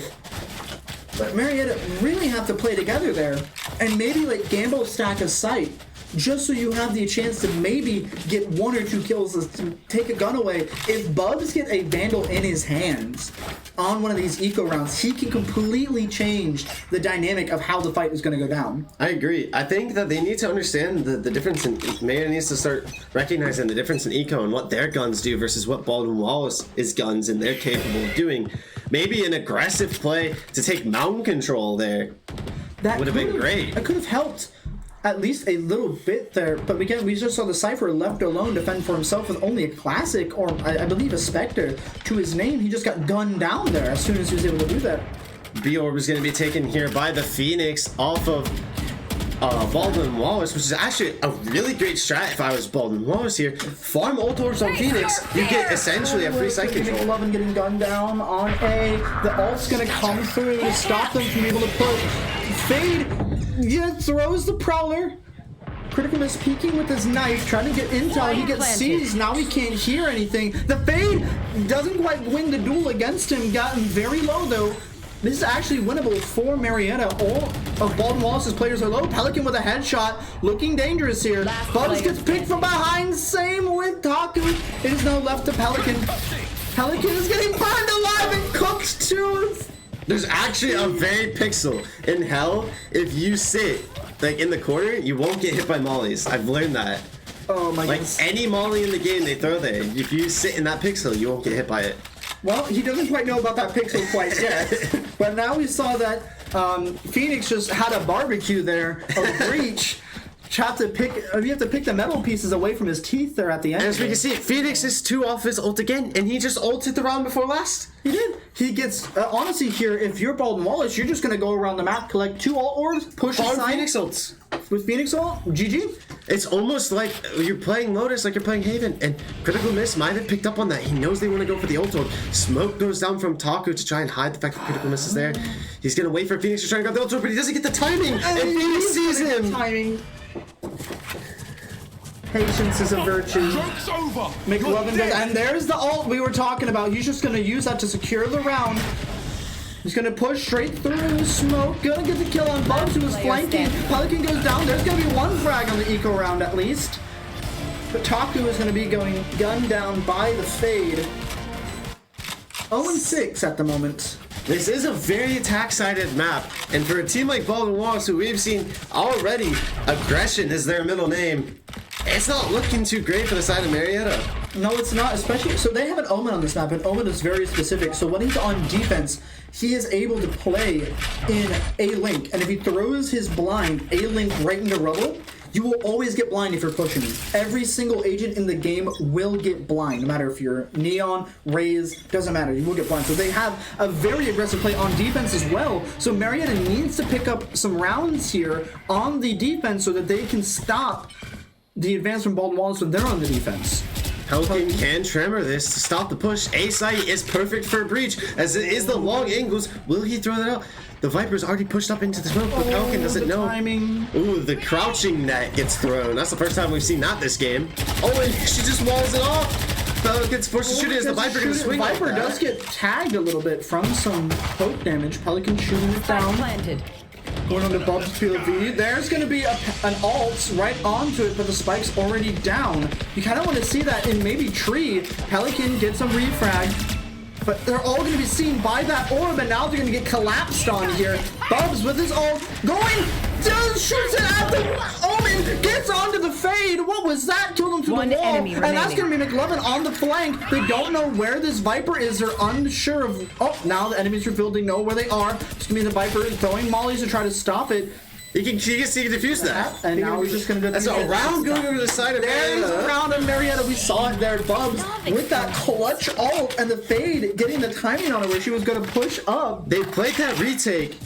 But Marietta really have to play together there. And maybe like gamble stack a site. Just so you have the chance to maybe get 1 or 2 kills to take a gun away. If Bubs get a Vandal in his hands on one of these eco rounds, he can completely change the dynamic of how the fight is going to go down.
I agree. I think that they need to understand the difference in... Marietta needs to start recognizing the difference in eco and what their guns do versus what Baldwin Wallace's guns and they're capable of doing. Maybe an aggressive play to take mountain control there
That
would have been great.
That could have helped at least a little bit there, but again, we just saw the Cypher left alone to fend for himself with only a Classic, or I believe a Spectre, to his name. He just got gunned down there as soon as he was able to do that.
B orb is going to be taken here by the Phoenix off of Baldwin Wallace, which is actually a really great strat if I was Baldwin Wallace here. Farm ult orbs on Phoenix, you get essentially a free site control.
McLovin getting gunned down on A. The ult's gonna come through to stop them from being able to push. Fade, yeah, throws the Prowler. Critical Miss peeking with his knife, trying to get intel. He gets seized. Now he can't hear anything. The Fade doesn't quite win the duel against him. Gotten very low though. This is actually winnable for Marietta. All of Baldwin Wallace's players are low. Pelican with a headshot, looking dangerous here. Bubs gets picked from behind. Same with Taku. It is now left to Pelican. Pelican is getting burned alive and cooked too.
There's actually a very pixel in hell. If you sit like in the corner, you won't get hit by mollies. I've learned that.
Oh my
Like
goodness.
any molly in the game they throw there, if you sit in that pixel, you won't get hit by it.
Well, he doesn't quite know about that pixel quite yet. But now we saw that Phoenix just had a barbecue there, a breach. You have to pick the metal pieces away from his teeth there at the end.
And as we can see, Phoenix is 2 off his ult again, and he just ulted the round before last.
He did. He gets, honestly here, if you're Baldwin Wallace, you're just going to go around the map, collect 2 ult orbs, push
Farm
aside.
Phoenix ults.
With Phoenix ult, GG.
It's almost like you're playing Lotus, like you're playing Haven, and Critical Miss might have picked up on that. He knows they want to go for the ult orb. Smoke goes down from Taku to try and hide the fact that Critical Miss is there. He's going to wait for Phoenix to try and grab the ult orb, but he doesn't get the timing, and Phoenix sees him.
Timing. Patience is a virtue.
Joke's over.
McLovin does, and there's the ult we were talking about. He's just going to use that to secure the round. He's going to push straight through Smoke. Going to get the kill on Bubs, who was flanking. Pelican goes down. There's going to be 1 frag on the eco round at least. But Taku is going to be going gunned down by the Fade. 0-6 at the moment.
This is a very attack-sided map, and for a team like Baldwin Wallace, who we've seen already, aggression is their middle name, it's not looking too great for the side of Marietta.
No, it's not, especially, so they have an Omen on this map, and Omen is very specific, so when he's on defense, he is able to play in A-Link, and if he throws his blind A-Link right into rubble, you will always get blind if you're pushing him. Every single agent in the game will get blind, no matter if you're Neon, Raze, doesn't matter, you will get blind. So they have a very aggressive play on defense as well, so Marietta needs to pick up some rounds here on the defense so that they can stop the advance from Baldwin Wallace when they're on the defense.
Pelican can tremor this to stop the push. A site is perfect for a breach, as it is the long angles. Will he throw that out? The Viper's already pushed up into the smoke, but Pelican doesn't know.
Timing.
Ooh, the crouching net gets thrown. That's the first time we've seen that this game. Oh, and she just walls it off. Pelican's forced to shoot it. Is the Viper going to swing?
Viper
like that?
does get tagged a little bit from some poke damage. Pelican shooting it
Spike
down.
planted.
Going on to Bub's POV. There's going to be an ult right onto it, but the spike's already down. You kind of want to see that in maybe Tree. Pelican gets some refrag, but they're all going to be seen by that orb, and now they're going to get collapsed on here. Bubs with his ult going, shoots it at the Omen, gets onto the Fade. What was that? Killed him through
One
the wall.
enemy
And that's
remaining.
going to be McLovin on the flank. They don't know where this Viper is. They're unsure of. Oh, now the enemies revealed they know where they are. It's going to be the Viper throwing mollies to try to stop it.
He can defuse that.
And now he's just going to
That's a round going over the side of
There's a
Marietta.
round of Marietta. We saw it there. Bubs with that clutch ult and the Fade getting the timing on it where she was going to push up.
They played that retake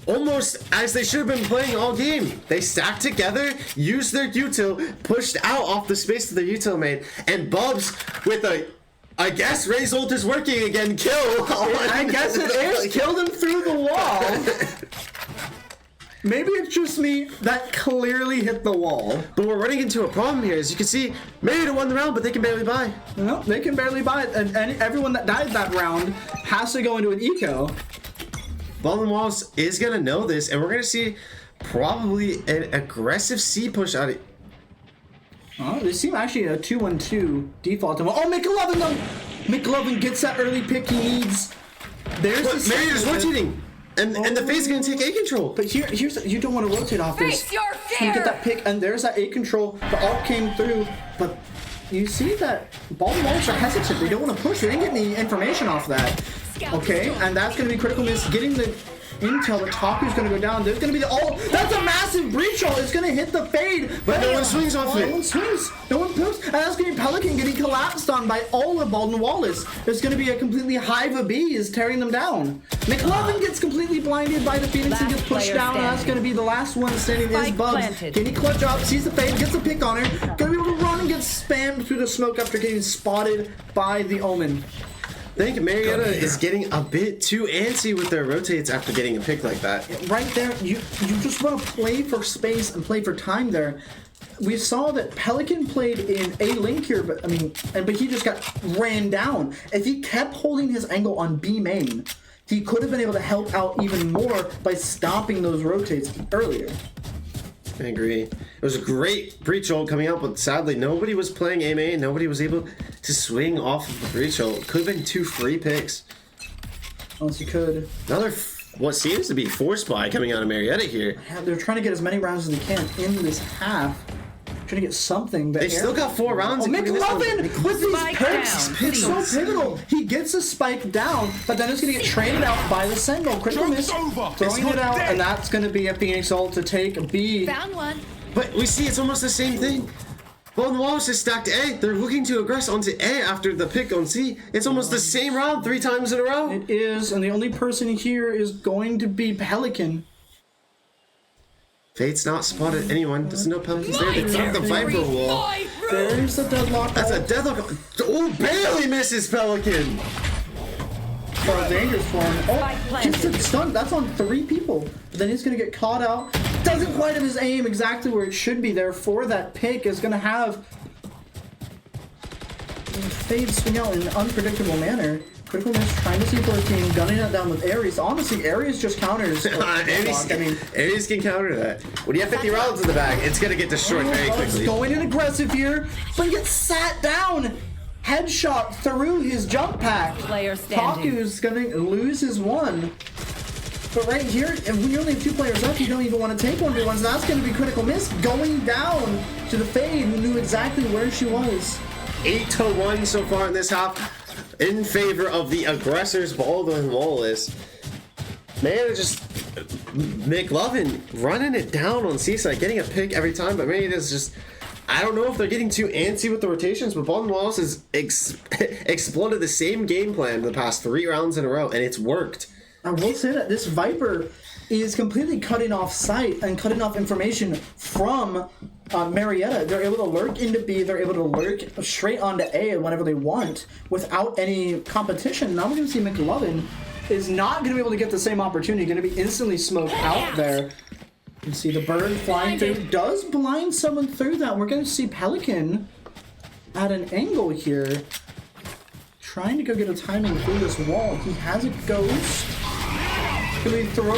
almost as they should have been playing all game. They stacked together, used their util, pushed out off the space that their util made, and Bubs with a, I guess Ray's ult is working again, kill.
I guess it is. Killed him through the wall. Maybe it's just me that clearly hit the wall.
But we're running into a problem here. As you can see, Marietta won the round, but they can barely buy.
No, they can barely buy it, and everyone that died that round has to go into an eco.
Baldwin Wallace is going to know this, and we're going to see probably an aggressive C push out of...
Oh, they seem actually a 2-1-2 default. Oh, McLovin though! McLovin gets that early pick he needs. There's
But Marietta's rotating, and the Fade's going to take A control.
But here's you don't want to rotate off this.
Face your
You get
fear.
that pick, and there's that A control. The ult came through, but you see that Baldwin Wallace are hesitant. They don't want to push. They didn't get any information off that. Okay, and that's going to be Critical Miss getting the intel, but Taku's gonna go down. There's gonna be the ult. That's a massive breach ult. It's gonna hit the fade.
But no one swings off it.
No one swings. No one poops. And that's gonna be Pelican getting collapsed on by all of Baldwin Wallace. There's gonna be a completely hive of bees tearing them down. McLovin gets completely blinded by the Phoenix and gets pushed
player
down. And that's gonna be the last one standing is
Spike
Bubs.
planted.
Can he clutch up? Sees the fade, gets a pick on her. Gonna be able to run and get spammed through the smoke after getting spotted by the Omen.
I think Marietta is getting a bit too antsy with their rotates after getting a pick like that.
Right there, you just want to play for space and play for time there. We saw that Pelican played in A link here, but but he just got ran down. If he kept holding his angle on B main, he could have been able to help out even more by stopping those rotates earlier.
I agree. It was a great breach ult coming out, but sadly nobody was playing A main. Nobody was able to swing off of the breach ult. Could have been 2 free picks.
Unless you could.
Another what seems to be force buy coming out of Marietta here.
Yeah, they're trying to get as many rounds as they can in this half. Trying to get something.
They've still got 4 rounds.
Oh, McLovin with these
Spike
picks!
down.
It's so pivotal. He gets a spike down, but then it's going to get traded out by the Sentinel. Critical miss, throwing it out, and that's going to be a Phoenix ult to take B.
Found one.
But we see it's almost the same thing. Baldwin Wallace is stacked A. They're looking to aggress onto A after the pick on C. It's almost the same round 3 times in a row.
It is, and the only person here is going to be Pelican.
Fate's not spotted anyone. Doesn't know Pelican's there. They took the Viper wall.
There's the deadlock.
That's a deadlock. Oh, barely misses Pelican.
Oh, dangerous for him. Oh, just a stun. That's on 3 people. But then he's going to get caught out. Doesn't quite have his aim exactly where it should be. Therefore, that pick is going to have fade swing out in an unpredictable manner. Critical miss, trying to see for a team, gunning it down with Ares. Honestly, Ares just counters.
Ares can counter that. When you have 50 rounds in the bag, it's going to get destroyed very quickly.
Going in aggressive here, but he gets sat down. Headshot through his jump pack.
Player standing.
Taku's going to lose his one. But right here, if we only have 2 players up, you don't even want to take 1v1s. So that's going to be critical miss. Going down to the Fade, who knew exactly where she was.
8-1 so far in this half. In favor of the aggressors, Baldwin Wallace. Man, just McLovin running it down on C-side, getting a pick every time, but maybe it's just, I don't know if they're getting too antsy with the rotations, but Baldwin Wallace has exploded the same game plan the past 3 rounds in a row, and it's worked.
I will say that this Viper is completely cutting off sight and cutting off information from Marietta. They're able to lurk into B, they're able to lurk straight onto A whenever they want without any competition. Now we're going to see McLovin is not going to be able to get the same opportunity, going to be instantly smoked out there. You can see the bird flying through, does blind someone through that. We're going to see Pelican at an angle here, trying to go get a timing through this wall. He has a ghost. Can we throw?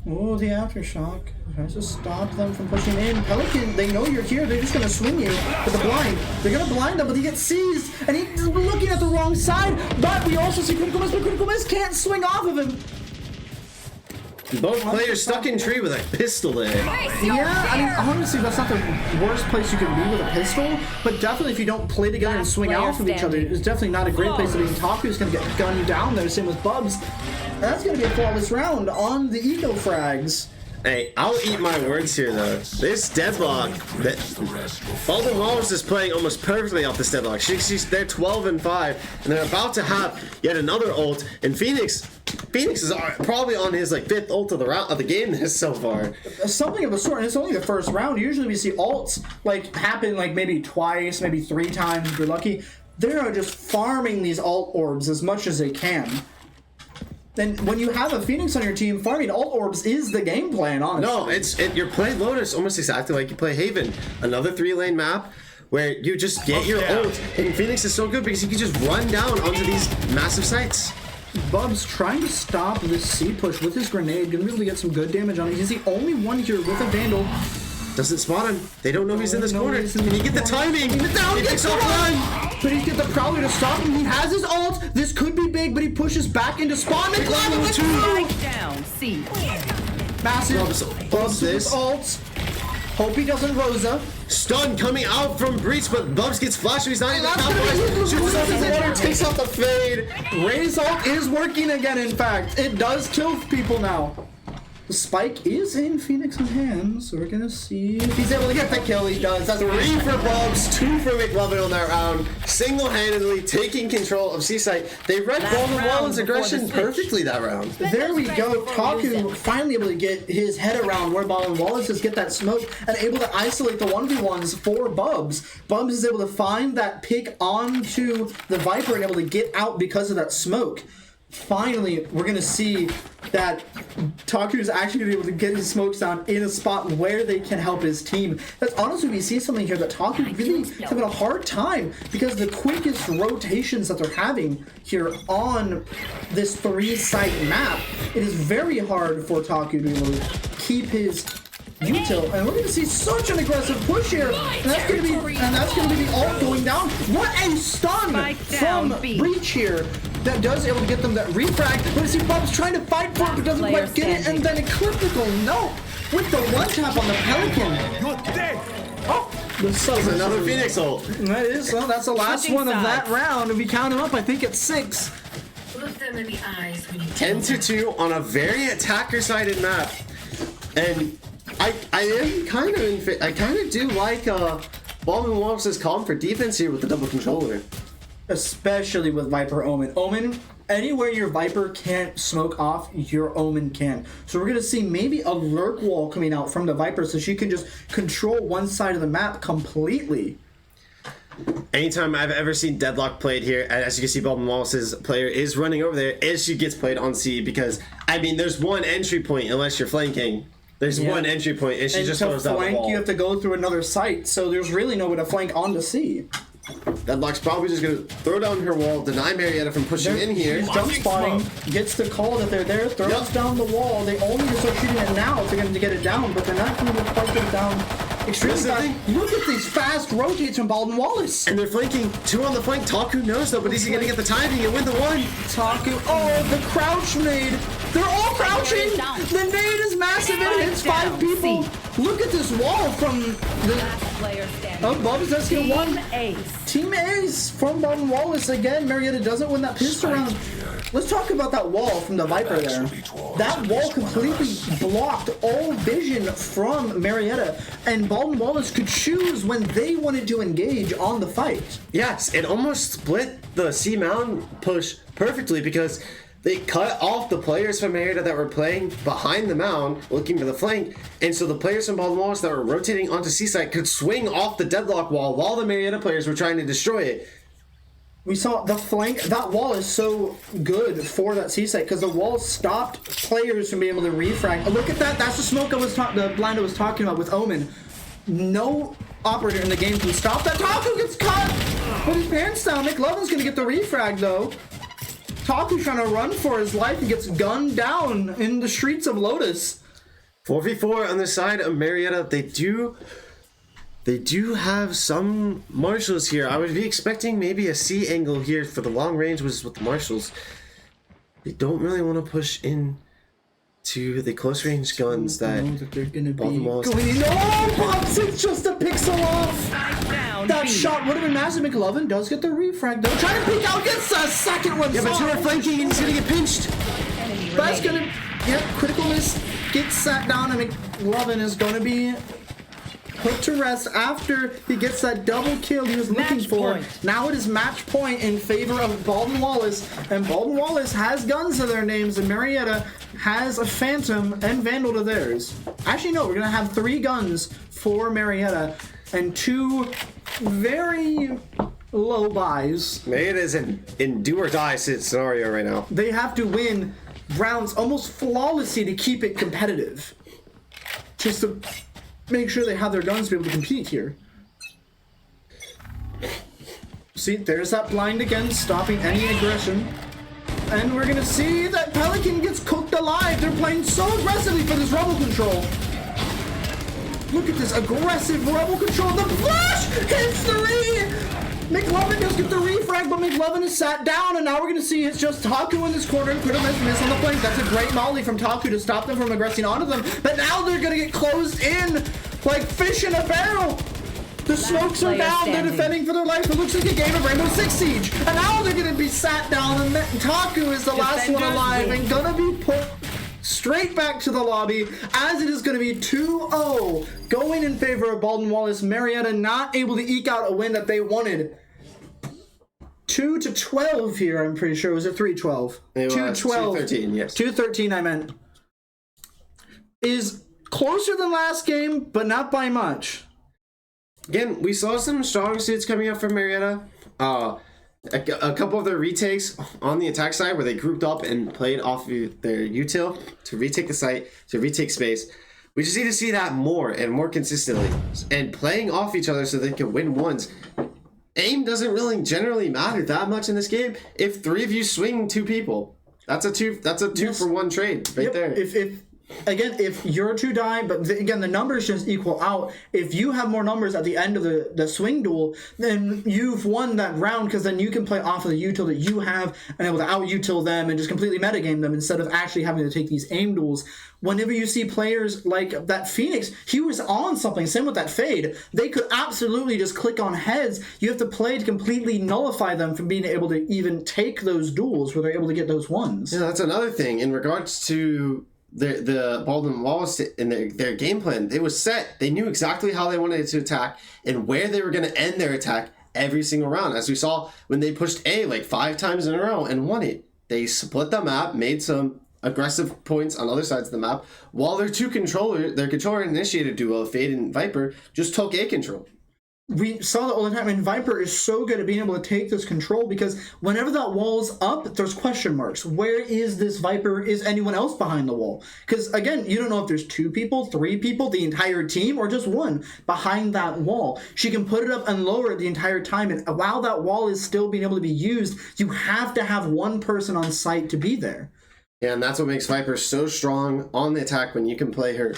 Oh, the aftershock. Tries to stop them from pushing in. Pelican, they know you're here. They're just going to swing you with the blind. They're going to blind him, but he gets seized, and he's looking at the wrong side. But we also see Critical Miss, but Critical Miss can't swing off of him.
Both players stuck in tree with a pistol there.
Yeah, I mean, honestly, that's not the worst place you can be with a pistol, but definitely if you don't play together and swing off of each other, it's definitely not a great place to be. Taku's going to get gunned down there, same with Bubs. That's going to be a flawless round on the eco frags.
Hey, I'll eat my words here, though. This deadlock, that Baldwin Wallace is playing almost perfectly off this deadlock. They're 12-5, and they're about to have yet another ult. And Phoenix is probably on his 5th ult of the game so far.
Something of the sort, and it's only the first round. Usually we see ults happen maybe twice, maybe 3 times if you're lucky. They are just farming these ult orbs as much as they can. Then when you have a Phoenix on your team, farming ult orbs is the game plan, honestly.
No, you're playing Lotus almost exactly like you play Haven. Another 3-lane map where you just get your ult. And Phoenix is so good because you can just run down onto these massive sites.
Bubs trying to stop this C push with his grenade. Gonna be able to get some good damage on it. He's the only one here with a Vandal.
Doesn't spot him. They don't know he's in this corner. Can he get the timing?
He
picks off one.
But he's got the Prowler to stop him. He has his ult. This could be big, but he pushes back into spawn. McLovin
Spike down. C.
Massive.
Bubs this.
Ults. Hope he doesn't Rosa.
Stun coming out from Breach, but Bubs gets flashed. He's not even
That's gonna be
capitalized. Shoots off his water,
his
takes out the fade.
Ray's ult is working again, in fact. It does kill people now. The spike is in Phoenix's hands, so we're gonna see if he's able to get the kill. He does. That's
3 for Bubs, 2 for McLovin on that round. Single-handedly taking control of Seaside. They read Baldwin Wallace's aggression perfectly that round.
There we go. Taku finally able to get his head around where Baldwin Wallace is, get that smoke, and able to isolate the 1v1s for Bubs. Bubs is able to find that pick onto the Viper and able to get out because of that smoke. Finally, we're going to see that Taku is actually going to be able to get his smokes down in a spot where they can help his team. That's honestly, we see something here that Taku really is having a hard time because the quickest rotations that they're having here on this 3-site map, it is very hard for Taku to be able to keep his util, and we're going to see such an aggressive push here, and that's going to be the ult going down. What a stun from Breach here that does able to get them that refrag. But you see Bubs trying to fight for it, but doesn't quite get it, and then Ecliptical nope with the one tap on the Pelican. Oh, this is
Another Phoenix ult.
That is, well, that's the last one of that round. If we count them up, I think it's 6.
Look them in the eyes when you
10-2 on a very attacker-sided map, and I kind of do like Baldwin Wallace's calm for defense here with the double controller.
Especially with Viper Omen. Omen, anywhere your Viper can't smoke off, your Omen can. So we're going to see maybe a lurk wall coming out from the Viper so she can just control one side of the map completely.
Anytime I've ever seen Deadlock played here, as you can see, Baldwin Wallace's player is running over there as she gets played on C because, I mean, there's one entry point unless you're flanking. There's one entry point, and she just throws down the wall.
You have to go through another site, so there's really no way to flank onto C.
Deadlock's probably just going to throw down her wall, deny Marietta from pushing in here.
He's jump spotting, gets the call that they're there, throws down the wall. They only need to start shooting it now if they're going to get it down, but they're not going to quite get it down extremely fast. Look at these fast rotates from Baldwin Wallace.
And they're flanking 2 on the flank. Taku knows though, but is he going to get the timing and win the 1?
Taku, oh, the crouch nade. They're all crouching. The nade is massive. It hits 5 people. Look at this wall from the... Oh, Bubs does get 1. Team Ace from Baldwin Wallace again. Marietta doesn't win that pistol round. Let's talk about that wall from the Viper there. That wall completely blocked all vision from Marietta, and Baldwin Wallace could choose when they wanted to engage on the fight.
Yes, it almost split the C Mountain push perfectly because they cut off the players from Marietta that were playing behind the mound, looking for the flank, and so the players from Baldwin Wallace that were rotating onto C-side could swing off the Deadlock wall while the Marietta players were trying to destroy it.
We saw the flank. That wall is so good for that C-site because the wall stopped players from being able to refrag. Look at that. That's the smoke the blind I was talking about with Omen. No operator in the game can stop that. Taku gets caught. Put his pants down. McLovin's going to get the refrag though. Taku's trying to run for his life and gets gunned down in the streets of Lotus.
4v4 on the side of Marietta. They do have some marshals here. I would be expecting maybe a C angle here for the long range, which is with the marshals. They don't really want to push in to the close range guns that
they're gonna be
going.
No, Bubs, it's just a pixel off. That shot would have been massive. McLovin does get the refrag though. Trying to peek out, gets the second one.
Yeah, but 2 are flanking and he's gonna get pinched.
That's gonna, yep, critical miss gets sat down, and McLovin is gonna be put to rest after he gets that double kill he was looking for. Now it is match point in favor of Baldwin Wallace, and Baldwin Wallace has guns to their names, and Marietta has a Phantom and Vandal to theirs. Actually, no, we're gonna have 3 guns for Marietta and 2 very low buys.
Marietta is in do or die scenario right now.
They have to win rounds almost flawlessly to keep it competitive. Just to make sure they have their guns to be able to compete here. See, there's that blind again, stopping any aggression. And we're gonna see that Pelican gets cooked alive. They're playing so aggressively for this rebel control. Look at this aggressive rebel control. The flash hits 3! McLovin does get the refrag, but McLovin is sat down, and now we're going to see it's just Taku in this corner and critical miss on the flank. That's a great molly from Taku to stop them from aggressing onto them, but now they're going to get closed in like fish in a barrel. The smokes are
player
down.
standing.
They're defending for their life. It looks like a game of Rainbow Six Siege. And now they're going to be sat down, and Taku is the last one
Defenders
alive
win.
and going to be put straight back to the lobby, as it is going to be 2-0 going in favor of Baldwin Wallace. Marietta not able to eke out a win that they wanted. 2-12 here, I'm pretty sure. Was it 3-12?
It was
2-12.
2-13, yes.
2-13, I meant. Is closer than last game, but not by much.
Again, we saw some strong suits coming up from Marietta. A couple of their retakes on the attack side where they grouped up and played off of their util to retake the site, to retake space. We just need to see that more and more consistently. And playing off each other so they can win ones. Aim doesn't really generally matter that much in this game. If 3 of you swing 2 people, that's a two
Yes.
for 1 trade right
Yep.
there.
If you're to die, but again, the numbers just equal out. If you have more numbers at the end of the swing duel, then you've won that round, because then you can play off of the util that you have and able to out-util them and just completely metagame them instead of actually having to take these aim duels. Whenever you see players like that Phoenix, he was on something. Same with that Fade. They could absolutely just click on heads. You have to play to completely nullify them from being able to even take those duels where they're able to get those ones.
Yeah, that's another thing in regards to the Baldwin Wallace and their game plan. It was set. They knew exactly how they wanted to attack and where they were going to end their attack every single round. As we saw when they pushed A like 5 times in a row and won it. They split the map, made some aggressive points on other sides of the map, while their controller initiated duo, Fade and Viper, just took A control.
We saw that all the time, and Viper is so good at being able to take this control, because whenever that wall's up, there's question marks. Where is this Viper? Is anyone else behind the wall? Because, again, you don't know if there's 2 people, 3 people, the entire team, or just 1 behind that wall. She can put it up and lower it the entire time, and while that wall is still being able to be used, you have to have 1 person on site to be there.
Yeah, and that's what makes Viper so strong on the attack, when you can play her...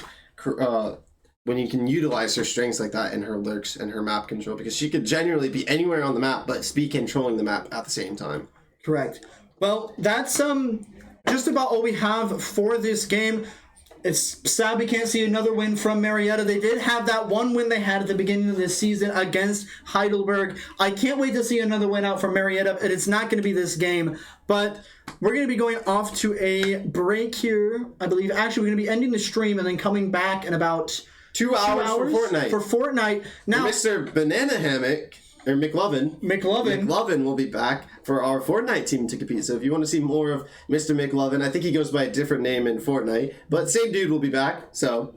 when you can utilize her strengths like that in her lurks and her map control, because she could genuinely be anywhere on the map but be controlling the map at the same time.
Correct. Well, that's just about all we have for this game. It's sad we can't see another win from Marietta. They did have that 1 win they had at the beginning of this season against Heidelberg. I can't wait to see another win out from Marietta, and it's not going to be this game. But we're going to be going off to a break here, I believe. Actually, we're going to be ending the stream and then coming back in about
2 hours for Fortnite.
For Fortnite. Now,
Mr. Banana Hammock, or McLovin will be back for our Fortnite team to compete. So if you want to see more of Mr. McLovin, I think he goes by a different name in Fortnite, but same dude will be back. So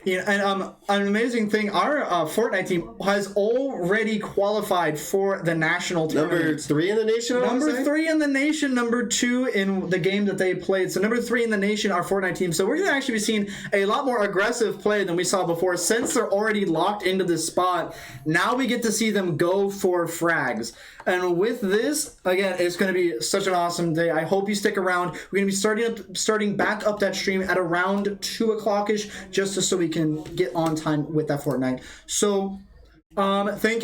yeah, and an amazing thing, our Fortnite team has already qualified for the national tournament.
Number 3 in the nation,
Number 3 in the nation, number 2 in the game that they played. So number 3 in the nation, our Fortnite team. So we're going to actually be seeing a lot more aggressive play than we saw before, since they're already locked into this spot. Now we get to see them go for frags. And with this, again, it's going to be such an awesome day. I hope you stick around. We're going to be starting back up that stream at around 2 o'clock-ish, just so we can get on time with that Fortnite. So thank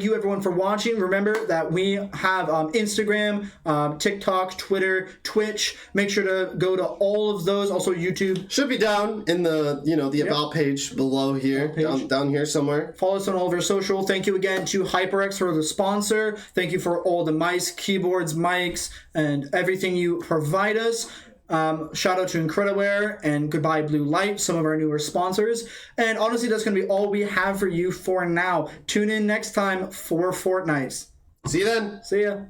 you everyone for watching. Remember that we have Instagram, TikTok, Twitter, Twitch. Make sure to go to all of those. Also YouTube
should be down in the about page below here, down here somewhere.
Follow us on all of our social. Thank you again to HyperX for the sponsor. Thank you for all the mice, keyboards, mics, and everything you provide us. Shout out to Incrediware and Goodbye Blue Light, some of our newer sponsors. And honestly, that's going to be all we have for you for now. Tune in next time for Fortnite.
See you then.
See ya.